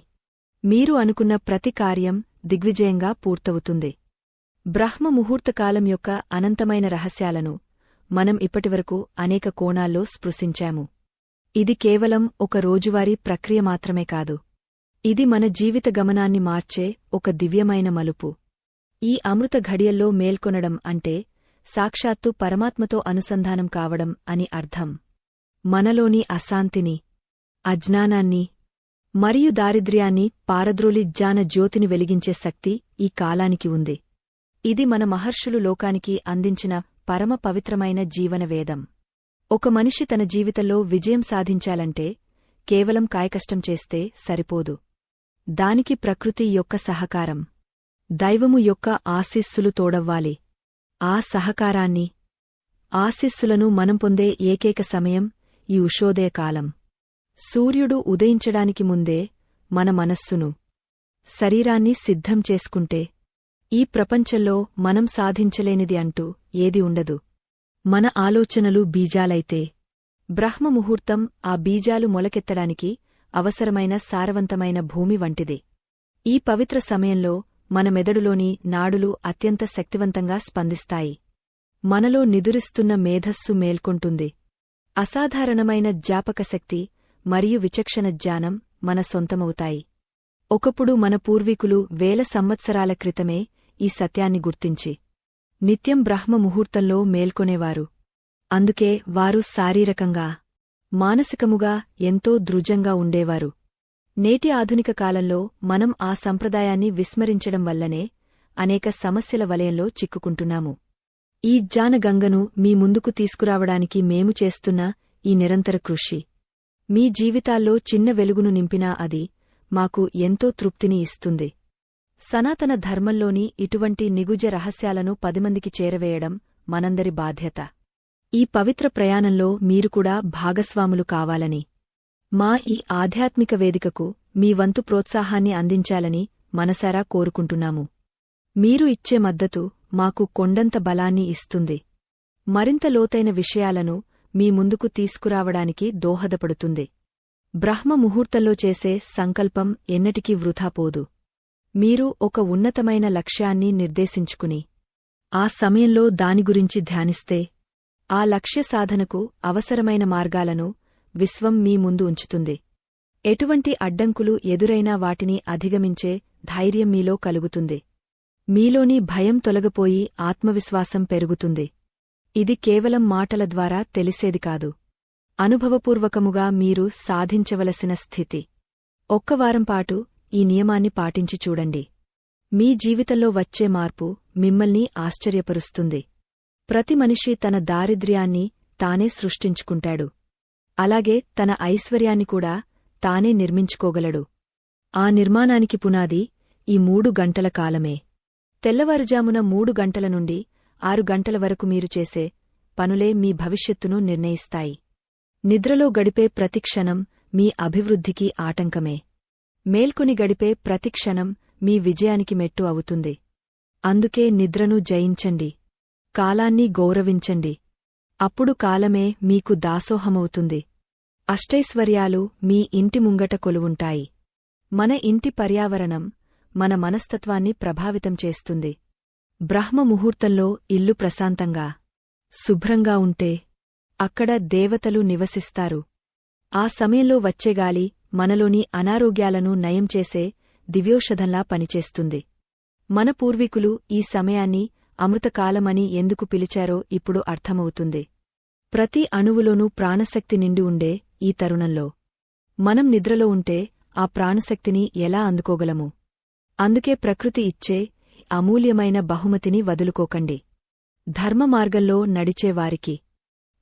మీరు అనుకున్న ప్రతి కార్యం దిగ్విజయంగా పూర్తవుతుంది. బ్రహ్మ ముహూర్తకాలం యొక్క అనంతమైన రహస్యాలను మనం ఇప్పటివరకు అనేక కోణాల్లో స్పృశించాము. ఇది కేవలం ఒక రోజువారీ ప్రక్రియ మాత్రమే కాదు. ఇది మన జీవిత గమనాన్ని మార్చే ఒక దివ్యమైన మలుపు. ఈ అమృత ఘడియల్లో మేల్కొనడం అంటే సాక్షాత్తు పరమాత్మతో అనుసంధానం కావడం అని అర్థం. మనలోని అశాంతిని, అజ్ఞానాన్ని మరియు దారిద్ర్యాన్ని పారద్రోలి జ్ఞాన జ్యోతిని వెలిగించే శక్తి ఈ కాలానికి ఉంది. ఇది మన మహర్షులు లోకానికి అందించిన పరమ పవిత్రమైన జీవనవేదం. ఒక మనిషి తన జీవితంలో విజయం సాధించాలంటే కేవలం కాయకష్టం చేస్తే సరిపోదు. దానికి ప్రకృతి యొక్క సహకారం, దైవము యొక్క ఆశీస్సులు తోడవ్వాలి. ఆ సహకారాన్ని, ఆశీస్సులను మనం పొందే ఏకైక సమయం ఈ ఉషోదయకాలం. సూర్యుడు ఉదయించడానికి ముందే మన మనస్సును, శరీరాన్ని సిద్ధం చేసుకుంటే ఈ ప్రపంచంలో మనం సాధించలేనిది అంటూ ఏది ఉండదు. మన ఆలోచనలు బీజాలైతే బ్రహ్మముహూర్తం ఆ బీజాలు మొలకెత్తడానికి అవసరమైన సారవంతమైన భూమి వంటిది. ఈ పవిత్ర సమయంలో మన మెదడులోని నాడులు అత్యంత శక్తివంతంగా స్పందిస్తాయి. మనలో నిదురిస్తున్న మేధస్సు మేల్కొంటుంది. అసాధారణమైన జ్ఞాపకశక్తి మరియు విచక్షణ జ్ఞానం మన సొంతమవుతాయి. ఒకప్పుడు మన పూర్వీకులు వేల సంవత్సరాల క్రితమే ఈ సత్యాన్ని గుర్తించి నిత్యం బ్రహ్మ ముహూర్తంలో మేల్కొనేవారు. అందుకే వారు శారీరకంగా, మానసికముగా ఎంతో దృఢంగా ఉండేవారు. నేటి ఆధునిక కాలంలో మనం ఆ సంప్రదాయాన్ని విస్మరించడం వల్లనే అనేక సమస్యల వలయంలో చిక్కుకుంటున్నాము. ఈ జ్ఞానగంగను మీ ముందుకు తీసుకురావడానికి మేము చేస్తున్న ఈ నిరంతర కృషి మీ జీవితాల్లో చిన్న వెలుగును నింపినా అది మాకు ఎంతో తృప్తిని ఇస్తుంది. సనాతన ధర్మంలోని ఇటువంటి నిగుజ రహస్యాలను 10 మందికి చేరవేయడం మనందరి బాధ్యత. ఈ పవిత్ర ప్రయాణంలో మీరు కూడా భాగస్వాములు కావాలని, మా ఈ ఆధ్యాత్మిక వేదికకు మీ వంతు ప్రోత్సాహాన్ని అందించాలని మనసారా కోరుకుంటున్నాము. మీరు ఇచ్చే మద్దతు మాకు కొండంత బలాన్ని ఇస్తుంది. మరింత లోతైన విషయాలను మీ ముందుకు తీసుకురావడానికి దోహదపడుతుంది. బ్రహ్మ ముహూర్తంలో చేసే సంకల్పం ఎన్నటికీ వృథాపోదు. మీరు ఒక ఉన్నతమైన లక్ష్యాన్ని నిర్దేశించుకుని ఆ సమయంలో దాని గురించి ధ్యానిస్తే ఆ లక్ష్య సాధనకు అవసరమైన మార్గాలను విశ్వం మీ ముందు ఉంచుతుంది. ఎటువంటి అడ్డంకులు ఎదురైనా వాటిని అధిగమించే ధైర్యం మీలో కలుగుతుంది. మీలోని భయం తొలగిపోయి ఆత్మవిశ్వాసం పెరుగుతుంది. ఇది కేవలం మాటల ద్వారా తెలిసేది కాదు, అనుభవపూర్వకముగా మీరు సాధించవలసిన స్థితి. ఒక్క వారం పాటు ఈ నియమాన్ని పాటించి చూడండి. మీ జీవితంలో వచ్చే మార్పు మిమ్మల్ని ఆశ్చర్యపరుస్తుంది. ప్రతి మనిషి తన దారిద్ర్యాన్ని తానే సృష్టించుకుంటాడు. అలాగే తన ఐశ్వర్యాన్ని కూడా తానే నిర్మించుకోగలడు. ఆ నిర్మాణానికి పునాది ఈ 3 గంటల కాలమే. తెల్లవారుజామున 3 గంటల నుండి 6 గంటల వరకు మీరు చేసే పనులే మీ భవిష్యత్తును నిర్ణయిస్తాయి. నిద్రలో గడిపే ప్రతిక్షణం మీ అభివృద్ధికి ఆటంకమే. మేల్కొని గడిపే ప్రతిక్షణం మీ విజయానికి మెట్టు అవుతుంది. అందుకే నిద్రను జయించండి, కాలాన్ని గౌరవించండి. అప్పుడు కాలమే మీకు దాసోహమవుతుంది. అష్టైశ్వర్యాలు మీ ఇంటి ముంగట కొలువుంటాయి. మన ఇంటి పర్యావరణం మన మనస్తత్వాన్ని ప్రభావితం చేస్తుంది. బ్రహ్మ ముహూర్తంలో ఇల్లు ప్రశాంతంగా, శుభ్రంగా ఉంటే అక్కడ దేవతలు నివసిస్తారు. ఆ సమయంలో వచ్చేగాలి మనలోని అనారోగ్యాలను నయం చేసే దివ్యోషధంలా పనిచేస్తుంది. మన పూర్వీకులు ఈ సమయాన్ని అమృతకాలమని ఎందుకు పిలిచారో ఇప్పుడు అర్థమవుతుంది. ప్రతి అణువులోనూ ప్రాణశక్తి నిండి ఉండే ఈ తరుణంలో మనం నిద్రలో ఉంటే ఆ ప్రాణశక్తిని ఎలా అందుకోగలము? అందుకే ప్రకృతి ఇచ్చే అమూల్యమైన బహుమతిని వదులుకోకండి. ధర్మమార్గంలో నడిచేవారికి,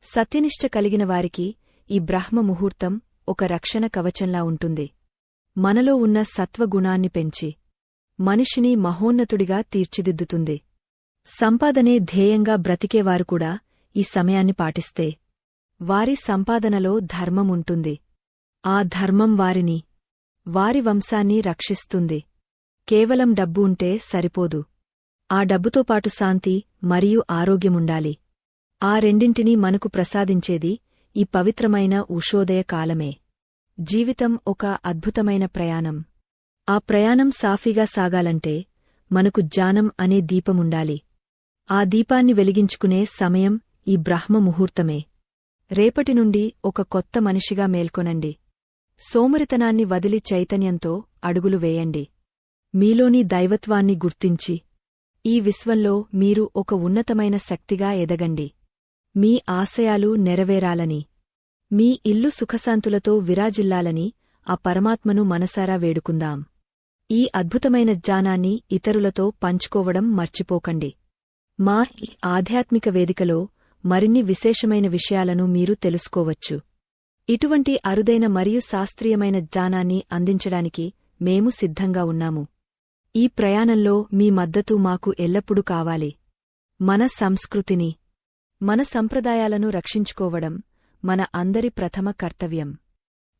సత్యనిష్ట కలిగిన వారికి ఈ బ్రహ్మ ముహూర్తం ఒక రక్షణ కవచంలా ఉంటుంది. మనలో ఉన్న సత్వగుణాన్ని పెంచి మనిషిని మహోన్నతుడిగా తీర్చిదిద్దుతుంది. సంపాదనే ధ్యేయంగా బ్రతికేవారు కూడా ఈ సమయాన్ని పాటిస్తే వారి సంపాదనలో ధర్మముంటుంది. ఆ ధర్మం వారిని, వారి వంశాన్ని రక్షిస్తుంది. కేవలం డబ్బు ఉంటే సరిపోదు. ఆ డబ్బుతో పాటు శాంతి మరియు ఆరోగ్యముండాలి. ఆ రెండింటినీ మనకు ప్రసాదించేది ఈ పవిత్రమైన ఉషోదయ కాలమే. జీవితం ఒక అద్భుతమైన ప్రయాణం. ఆ ప్రయాణం సాఫీగా సాగాలంటే మనకు జ్ఞానం అనే దీపముండాలి. ఆ దీపాన్ని వెలిగించుకునే సమయం ఈ బ్రహ్మ ముహూర్తమే. రేపటి నుండి ఒక కొత్త మనిషిగా మేల్కొనండి. సోమరితనాన్ని వదిలి చైతన్యంతో అడుగులు వేయండి. మీలోని దైవత్వాన్ని గుర్తించి ఈ విశ్వంలో మీరు ఒక ఉన్నతమైన శక్తిగా ఎదగండి. మీ ఆశయాలు నెరవేరాలని, మీ ఇల్లు సుఖశాంతులతో విరాజిల్లాలని ఆ పరమాత్మను మనసారా వేడుకుందాం. ఈ అద్భుతమైన జ్ఞానాన్ని ఇతరులతో పంచుకోవడం మర్చిపోకండి. మా ఈ ఆధ్యాత్మిక వేదికలో మరిన్ని విశేషమైన విషయాలను మీరు తెలుసుకోవచ్చు. ఇటువంటి అరుదైన మరియు శాస్త్రీయమైన జ్ఞానాన్ని అందించడానికి మేము సిద్ధంగా ఉన్నాము. ఈ ప్రయాణంలో మీ మద్దతు మాకు ఎల్లప్పుడూ కావాలి. మన సంస్కృతిని, మన సంప్రదాయాలను రక్షించుకోవడం మన అందరి ప్రథమ కర్తవ్యం.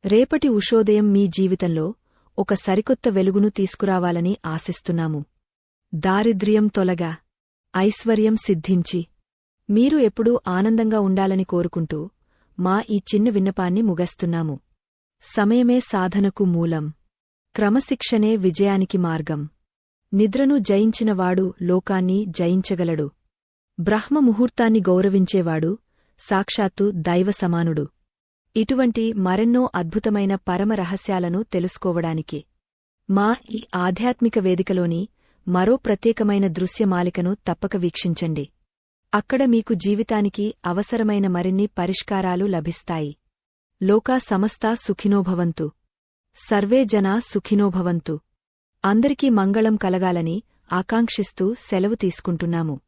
రేపటి ఉషోదయం మీ జీవితంలో ఒక సరికొత్త వెలుగును తీసుకురావాలని ఆశిస్తున్నాము. దారిద్ర్యం తొలగా, ఐశ్వర్యం సిద్ధించి, మీరు ఎప్పుడూ ఆనందంగా ఉండాలని కోరుకుంటూ మా ఈ చిన్న విన్నపాన్ని ముగస్తున్నాము. సమయమే సాధనకు మూలం. క్రమశిక్షణే విజయానికి మార్గం. నిద్రను జయించినవాడు లోకాన్ని జయించగలడు. బ్రహ్మ ముహూర్తాన్ని గౌరవించేవాడు సాక్షాత్తు దైవ సమానుడు. ఇటువంటి మరెన్నో అద్భుతమైన పరమ రహస్యాలను తెలుసుకోవడానికి మా ఈ ఆధ్యాత్మిక వేదికలోని మరో ప్రత్యేకమైన దృశ్యమాలికను తప్పక వీక్షించండి. అక్కడ మీకు జీవితానికి అవసరమైన మరిన్ని పరిష్కారాలు లభిస్తాయి. లోకా సమస్తా సుఖినోభవంతు. సర్వే జనా సుఖినోభవంతు. అందరికీ మంగళం కలగాలని ఆకాంక్షిస్తూ సెలవు తీసుకుంటున్నాము.